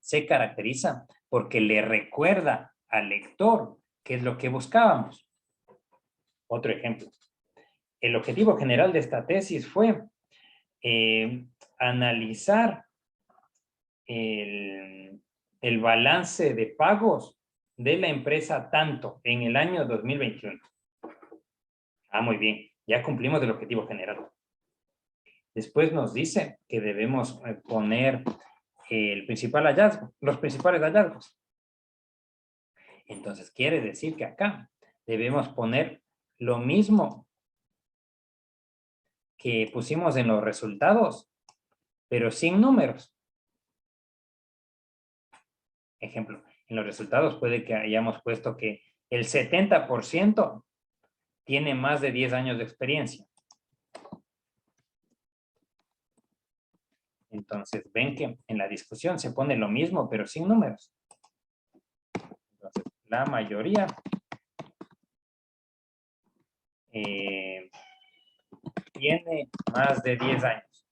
se caracteriza porque le recuerda al lector qué es lo que buscábamos. Otro ejemplo. El objetivo general de esta tesis fue analizar el balance de pagos de la empresa tanto en el año 2021. Muy bien. Ya cumplimos el objetivo general. Después nos dice que debemos poner el principal hallazgo, los principales hallazgos. Entonces, quiere decir que acá debemos poner lo mismo que pusimos en los resultados, pero sin números. Ejemplo, en los resultados puede que hayamos puesto que el 70% tiene más de 10 años de experiencia. Entonces, ven que en la discusión se pone lo mismo, pero sin números. Entonces, la mayoría tiene más de 10 años.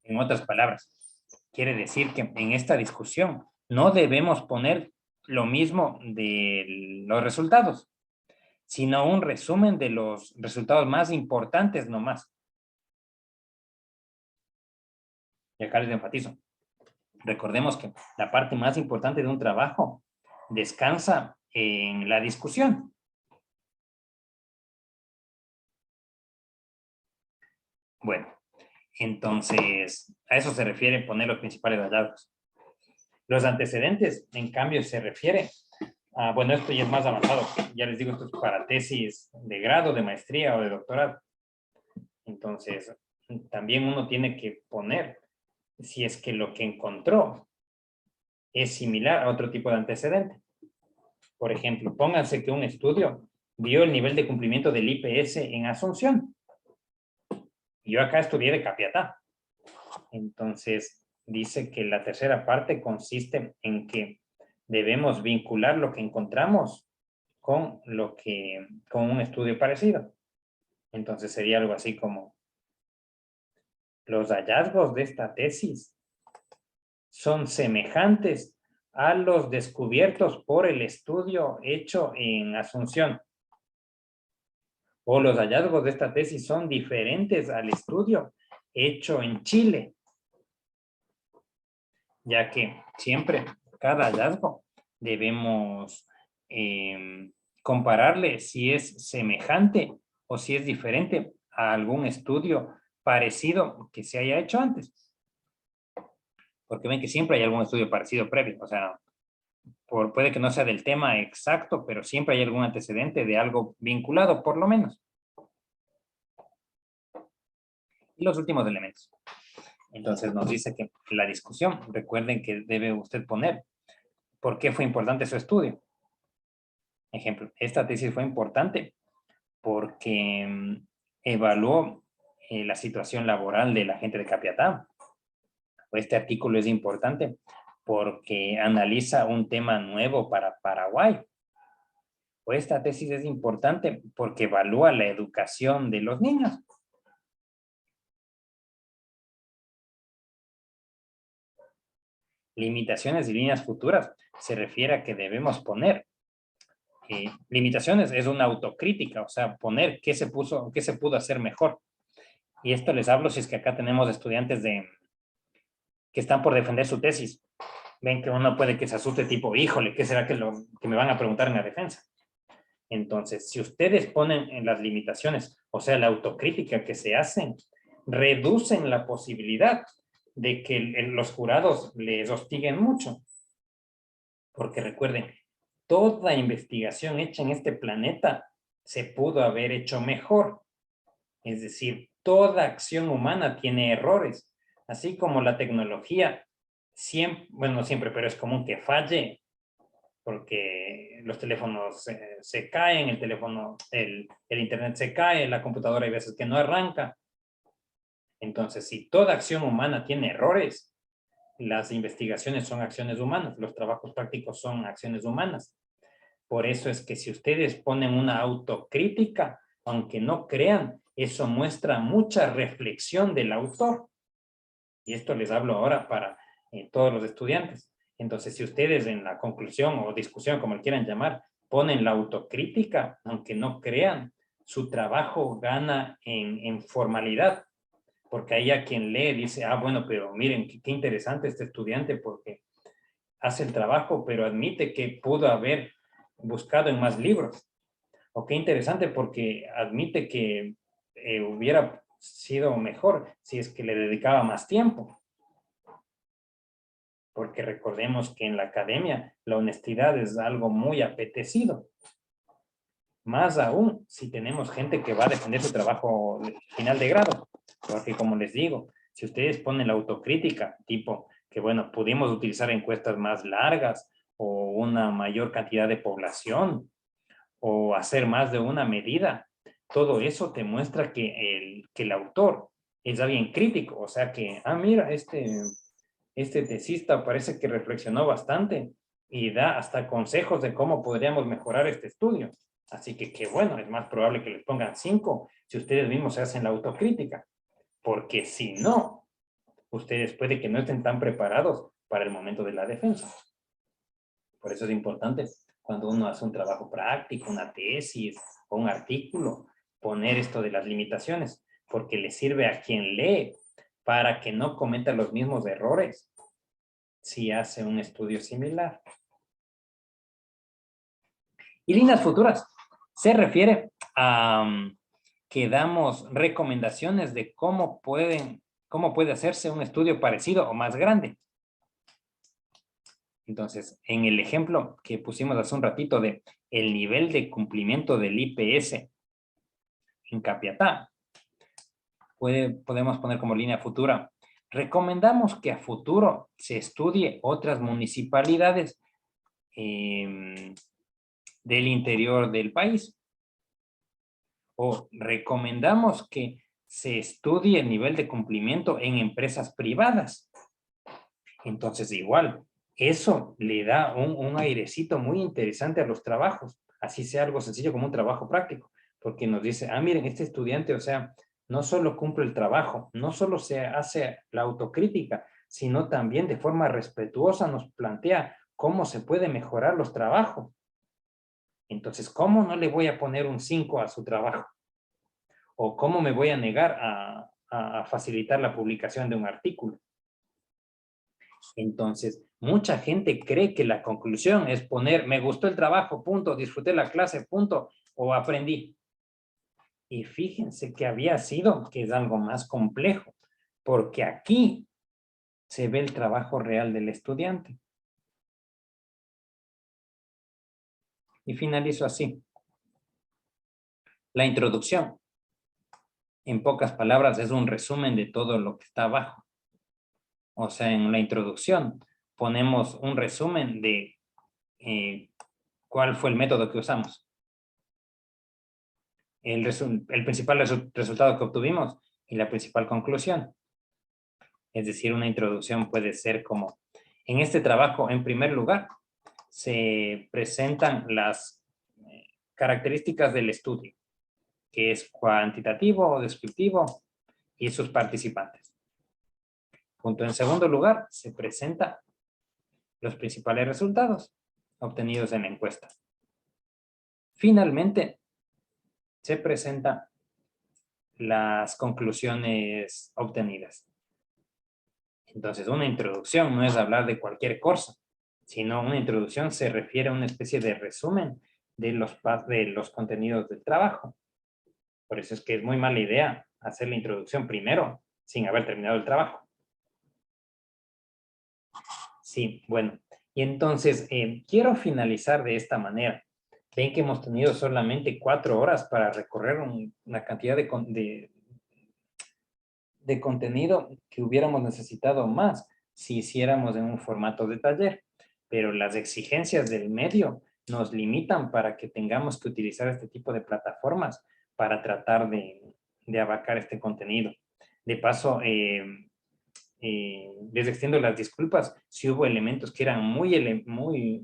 En otras palabras, quiere decir que en esta discusión no debemos poner lo mismo de los resultados, sino un resumen de los resultados más importantes nomás. Y acá les enfatizo. Recordemos que la parte más importante de un trabajo descansa en la discusión. Bueno, entonces, a eso se refiere poner los principales hallazgos. Los antecedentes, en cambio, se refiere a, bueno, esto ya es más avanzado. Ya les digo, esto es para tesis de grado, de maestría o de doctorado. Entonces, también uno tiene que poner si es que lo que encontró es similar a otro tipo de antecedente. Por ejemplo, pónganse que un estudio vio el nivel de cumplimiento del IPS en Asunción. Yo acá estudié de Capiatá. Entonces, dice que la tercera parte consiste en que debemos vincular lo que encontramos con un estudio parecido. Entonces, sería algo así como: los hallazgos de esta tesis son semejantes a los descubiertos por el estudio hecho en Asunción. O los hallazgos de esta tesis son diferentes al estudio hecho en Chile. Ya que siempre, cada hallazgo, debemos compararle si es semejante o si es diferente a algún estudio parecido que se haya hecho antes. Porque ven que siempre hay algún estudio parecido previo, o sea, puede que no sea del tema exacto, pero siempre hay algún antecedente de algo vinculado, por lo menos. Y los últimos elementos. Entonces nos dice que la discusión, recuerden que debe usted poner por qué fue importante su estudio. Ejemplo, esta tesis fue importante porque evaluó la situación laboral de la gente de Capiatá. Este artículo es importante porque analiza un tema nuevo para Paraguay. O esta tesis es importante porque evalúa la educación de los niños. Limitaciones y líneas futuras se refiere a que debemos poner. Limitaciones es una autocrítica, o sea, poner qué se pudo hacer mejor. Y esto les hablo si es que acá tenemos estudiantes que están por defender su tesis. Ven que uno puede que se asuste tipo, híjole, ¿qué será que me van a preguntar en la defensa? Entonces, si ustedes ponen en las limitaciones, o sea, la autocrítica que se hacen, reducen la posibilidad de que los jurados les hostiguen mucho. Porque recuerden, toda investigación hecha en este planeta se pudo haber hecho mejor. Es decir, toda acción humana tiene errores. Así como la tecnología, siempre, bueno, no siempre, pero es común que falle, porque los teléfonos se caen, el internet se cae, la computadora hay veces que no arranca. Entonces, si toda acción humana tiene errores, las investigaciones son acciones humanas, los trabajos prácticos son acciones humanas. Por eso es que si ustedes ponen una autocrítica, aunque no crean, eso muestra mucha reflexión del autor. Y esto les hablo ahora para todos los estudiantes. Entonces, si ustedes en la conclusión o discusión, como le quieran llamar, ponen la autocrítica, aunque no crean, su trabajo gana en formalidad. Porque ahí a quien lee dice, ah, bueno, pero miren, qué interesante este estudiante porque hace el trabajo, pero admite que pudo haber buscado en más libros. O qué interesante porque admite que hubiera sido mejor si es que le dedicaba más tiempo. porque recordemos que en la academia la honestidad es algo muy apetecido. Más aún si tenemos gente que va a defender su trabajo final de grado, porque como les digo, si ustedes ponen la autocrítica, tipo que bueno, pudimos utilizar encuestas más largas o una mayor cantidad de población o hacer más de una medida, todo eso te muestra que el autor es alguien crítico, o sea que, mira, este tesista parece que reflexionó bastante y da hasta consejos de cómo podríamos mejorar este estudio. Así que qué bueno, es más probable que les pongan 5 si ustedes mismos se hacen la autocrítica, porque si no, ustedes puede que no estén tan preparados para el momento de la defensa. Por eso es importante cuando uno hace un trabajo práctico, una tesis o un artículo, poner esto de las limitaciones, porque le sirve a quien lee para que no cometa los mismos errores si hace un estudio similar. Y líneas futuras se refiere a que damos recomendaciones de cómo puede hacerse un estudio parecido o más grande. Entonces, en el ejemplo que pusimos hace un ratito de el nivel de cumplimiento del IPS en Capiatá, podemos poner como línea futura. Recomendamos que a futuro se estudie otras municipalidades del interior del país. O recomendamos que se estudie el nivel de cumplimiento en empresas privadas. Entonces, igual, eso le da un airecito muy interesante a los trabajos, así sea algo sencillo como un trabajo práctico, porque nos dice, miren, este estudiante, o sea, no solo cumple el trabajo, no solo se hace la autocrítica, sino también de forma respetuosa nos plantea cómo se puede mejorar los trabajos. Entonces, ¿cómo no le voy a poner un 5 a su trabajo? ¿O cómo me voy a negar a facilitar la publicación de un artículo? Entonces, mucha gente cree que la conclusión es poner, me gustó el trabajo, punto, disfruté la clase, punto, o aprendí. Y fíjense que había sido, que es algo más complejo, porque aquí se ve el trabajo real del estudiante. Y finalizo así. La introducción, en pocas palabras, es un resumen de todo lo que está abajo. O sea, en la introducción ponemos un resumen de cuál fue el método que usamos. El principal resultado que obtuvimos y la principal conclusión. Es decir, una introducción puede ser como, en este trabajo, en primer lugar, se presentan las características del estudio, que es cuantitativo o descriptivo, y sus participantes. En segundo lugar, se presentan los principales resultados obtenidos en la encuesta. Finalmente, se presentan las conclusiones obtenidas. Entonces, una introducción no es hablar de cualquier cosa, sino una introducción se refiere a una especie de resumen de los contenidos del trabajo. Por eso es que es muy mala idea hacer la introducción primero, sin haber terminado el trabajo. Sí, bueno. Y entonces, quiero finalizar de esta manera. Ven que hemos tenido solamente 4 horas para recorrer una cantidad de contenido que hubiéramos necesitado más si hiciéramos en un formato de taller. Pero las exigencias del medio nos limitan para que tengamos que utilizar este tipo de plataformas para tratar de abarcar este contenido. De paso, les extiendo las disculpas si hubo elementos que eran muy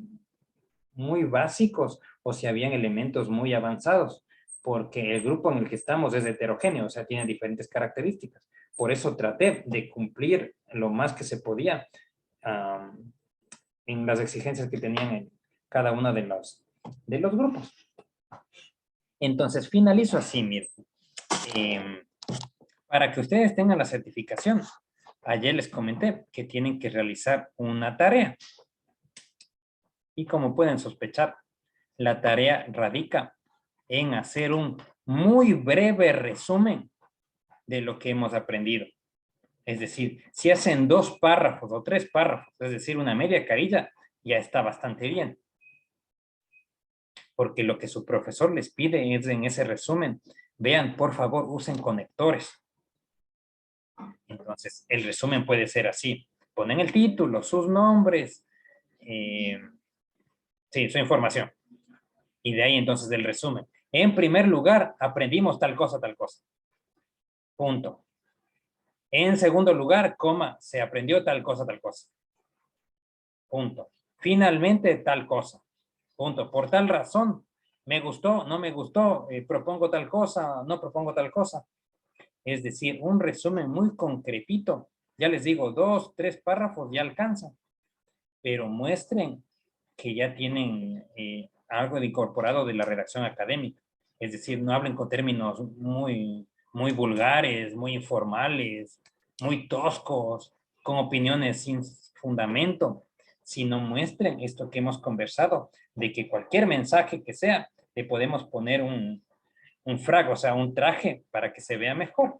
básicos o si habían elementos muy avanzados, porque el grupo en el que estamos es heterogéneo, o sea, tiene diferentes características. Por eso traté de cumplir lo más que se podía en las exigencias que tenían en cada uno de los grupos. Entonces, finalizo así, miren. Para que ustedes tengan la certificación, ayer les comenté que tienen que realizar una tarea. Y como pueden sospechar, la tarea radica en hacer un muy breve resumen de lo que hemos aprendido. Es decir, si hacen 2 párrafos o 3 párrafos, es decir, una media carilla, ya está bastante bien. Porque lo que su profesor les pide es en ese resumen, vean, por favor, usen conectores. Entonces, el resumen puede ser así. Ponen el título, sus nombres, sí, su información. Y de ahí entonces el resumen. En primer lugar, aprendimos tal cosa, tal cosa. Punto. En segundo lugar, coma, se aprendió tal cosa, tal cosa. Punto. Finalmente, tal cosa. Punto. Por tal razón, me gustó, no me gustó, propongo tal cosa, no propongo tal cosa. Es decir, un resumen muy concretito. Ya les digo, 2, 3 párrafos ya alcanzan. Pero muestren que ya tienen algo de incorporado de la redacción académica. Es decir, no hablen con términos muy vulgares, muy informales, muy toscos, con opiniones sin fundamento, sino muestren esto que hemos conversado, de que cualquier mensaje que sea, le podemos poner un frag, o sea, un traje para que se vea mejor.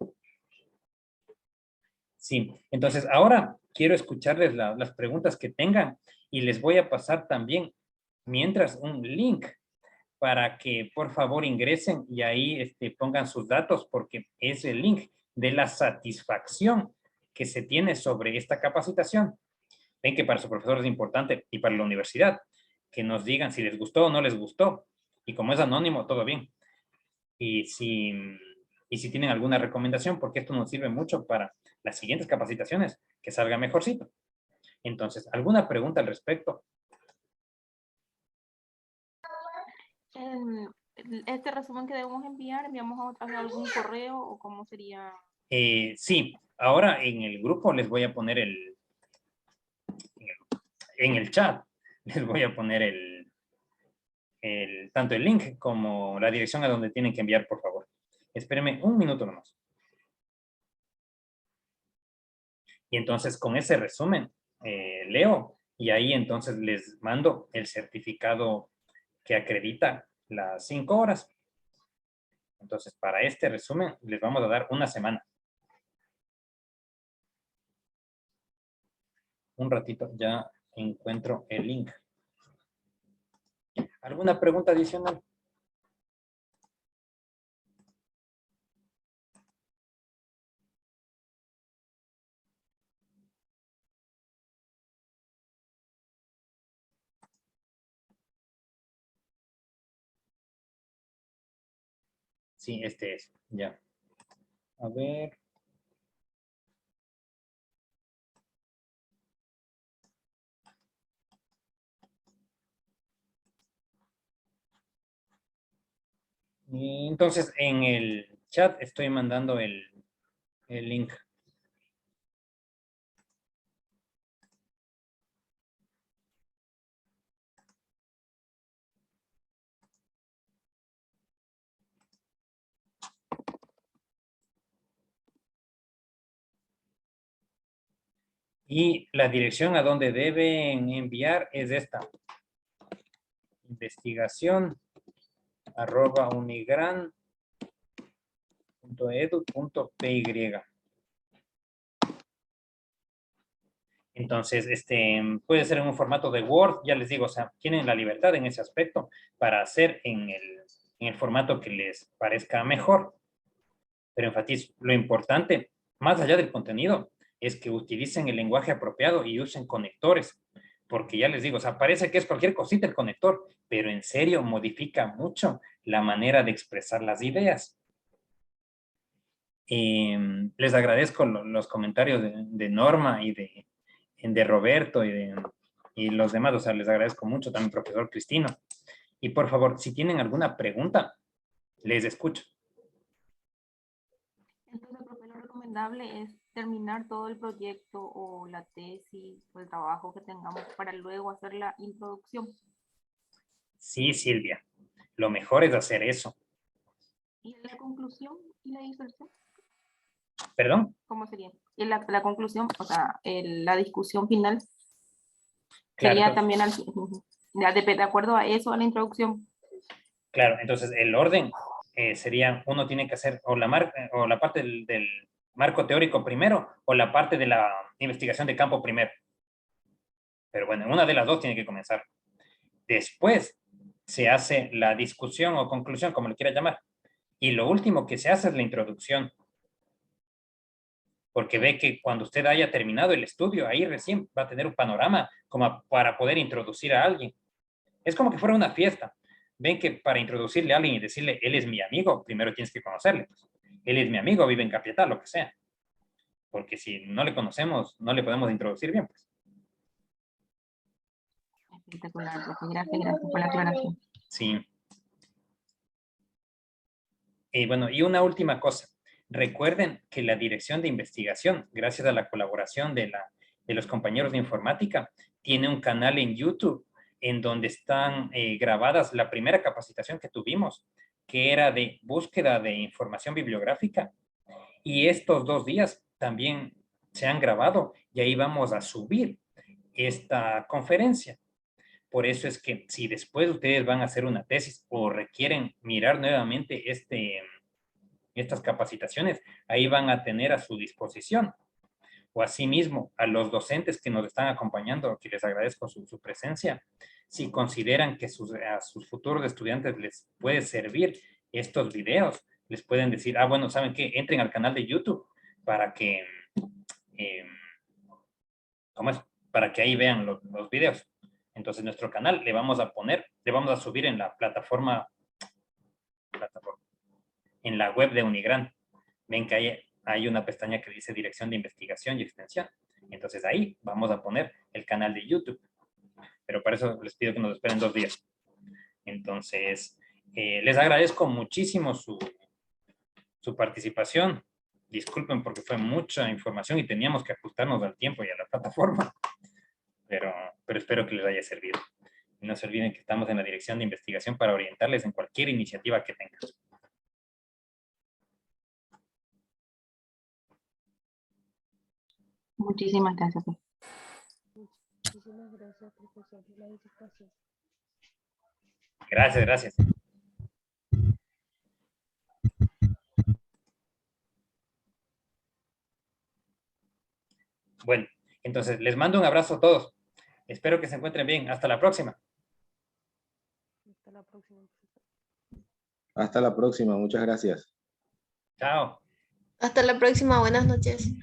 Sí, entonces ahora quiero escucharles las preguntas que tengan y les voy a pasar también, mientras, un link para que por favor ingresen y ahí pongan sus datos porque es el link de la satisfacción que se tiene sobre esta capacitación. Ven que para su profesor es importante y para la universidad que nos digan si les gustó o no les gustó. Y como es anónimo, todo bien. Y si tienen alguna recomendación, porque esto nos sirve mucho para las siguientes capacitaciones, que salga mejorcito. Entonces, ¿alguna pregunta al respecto? Este resumen que debemos enviar, ¿enviamos a otra vez algún correo o cómo sería? Sí, ahora en el grupo les voy a poner en el chat, les voy a poner tanto el link como la dirección a donde tienen que enviar, por favor. Espérenme un minuto nomás. Y entonces con ese resumen leo y ahí entonces les mando el certificado que acredita las 5 horas. Entonces para este resumen les vamos a dar una semana. Un ratito ya encuentro el link. ¿Alguna pregunta adicional? Sí, este es, ya. A ver. Y entonces en el chat estoy mandando el link. Y la dirección a donde deben enviar es esta. investigación@unigran.edu.py. Entonces, puede ser en un formato de Word, ya les digo, o sea, tienen la libertad en ese aspecto para hacer en el formato que les parezca mejor. Pero enfatizo, lo importante, más allá del contenido, es que utilicen el lenguaje apropiado y usen conectores. Porque ya les digo, o sea, parece que es cualquier cosita el conector, pero en serio modifica mucho la manera de expresar las ideas. Les agradezco los comentarios de Norma y de Roberto y los demás, o sea, les agradezco mucho también, profesor Cristino. Y por favor, si tienen alguna pregunta, les escucho. Entonces, profe, lo recomendable es terminar todo el proyecto o la tesis o el trabajo que tengamos para luego hacer la introducción. Sí, Silvia, lo mejor es hacer eso. ¿Y la conclusión y la disertación? ¿Perdón? ¿Cómo sería? Y la conclusión, o sea, la discusión final Claro, sería entonces, también de acuerdo a eso, a la introducción. claro, entonces el orden sería, uno tiene que hacer o la parte marco teórico primero o la parte de la investigación de campo primero. Pero bueno, una de las dos tiene que comenzar. Después se hace la discusión o conclusión, como le quiera llamar. Y lo último que se hace es la introducción. Porque ve que cuando usted haya terminado el estudio, ahí recién va a tener un panorama como para poder introducir a alguien. Es como que fuera una fiesta. Ven que para introducirle a alguien y decirle, él es mi amigo, primero tienes que conocerle. Pues. Él es mi amigo, vive en Capital, lo que sea. Porque si no le conocemos, no le podemos introducir bien. Pues. Espectacular, profe. Gracias por la aclaración. Sí. Y bueno, y una última cosa. Recuerden que la dirección de investigación, gracias a la colaboración de los compañeros de informática, tiene un canal en YouTube en donde están grabadas la primera capacitación que tuvimos, que era de búsqueda de información bibliográfica. Y estos 2 días también se han grabado y ahí vamos a subir esta conferencia. Por eso es que si después ustedes van a hacer una tesis o requieren mirar nuevamente estas capacitaciones, ahí van a tener a su disposición. O asimismo, a los docentes que nos están acompañando, que les agradezco su presencia, si consideran que a sus futuros estudiantes les puede servir estos videos, les pueden decir, bueno, ¿saben qué? Entren al canal de YouTube para que, ¿cómo es? Para que ahí vean los videos. Entonces, nuestro canal le vamos a subir en la plataforma, en la web de Unigrant. Ven que hay una pestaña que dice Dirección de Investigación y Extensión. Entonces ahí vamos a poner el canal de YouTube. Pero para eso les pido que nos esperen 2 días. Entonces, les agradezco muchísimo su participación. Disculpen porque fue mucha información y teníamos que ajustarnos al tiempo y a la plataforma. Pero espero que les haya servido. Y no se olviden que estamos en la Dirección de Investigación para orientarles en cualquier iniciativa que tengan. Muchísimas gracias, profe. Muchísimas gracias, profesor, por la disertación. Gracias, gracias. Bueno, entonces les mando un abrazo a todos. Espero que se encuentren bien. Hasta la próxima. Hasta la próxima, profesor. Hasta la próxima, muchas gracias. Chao. Hasta la próxima, buenas noches.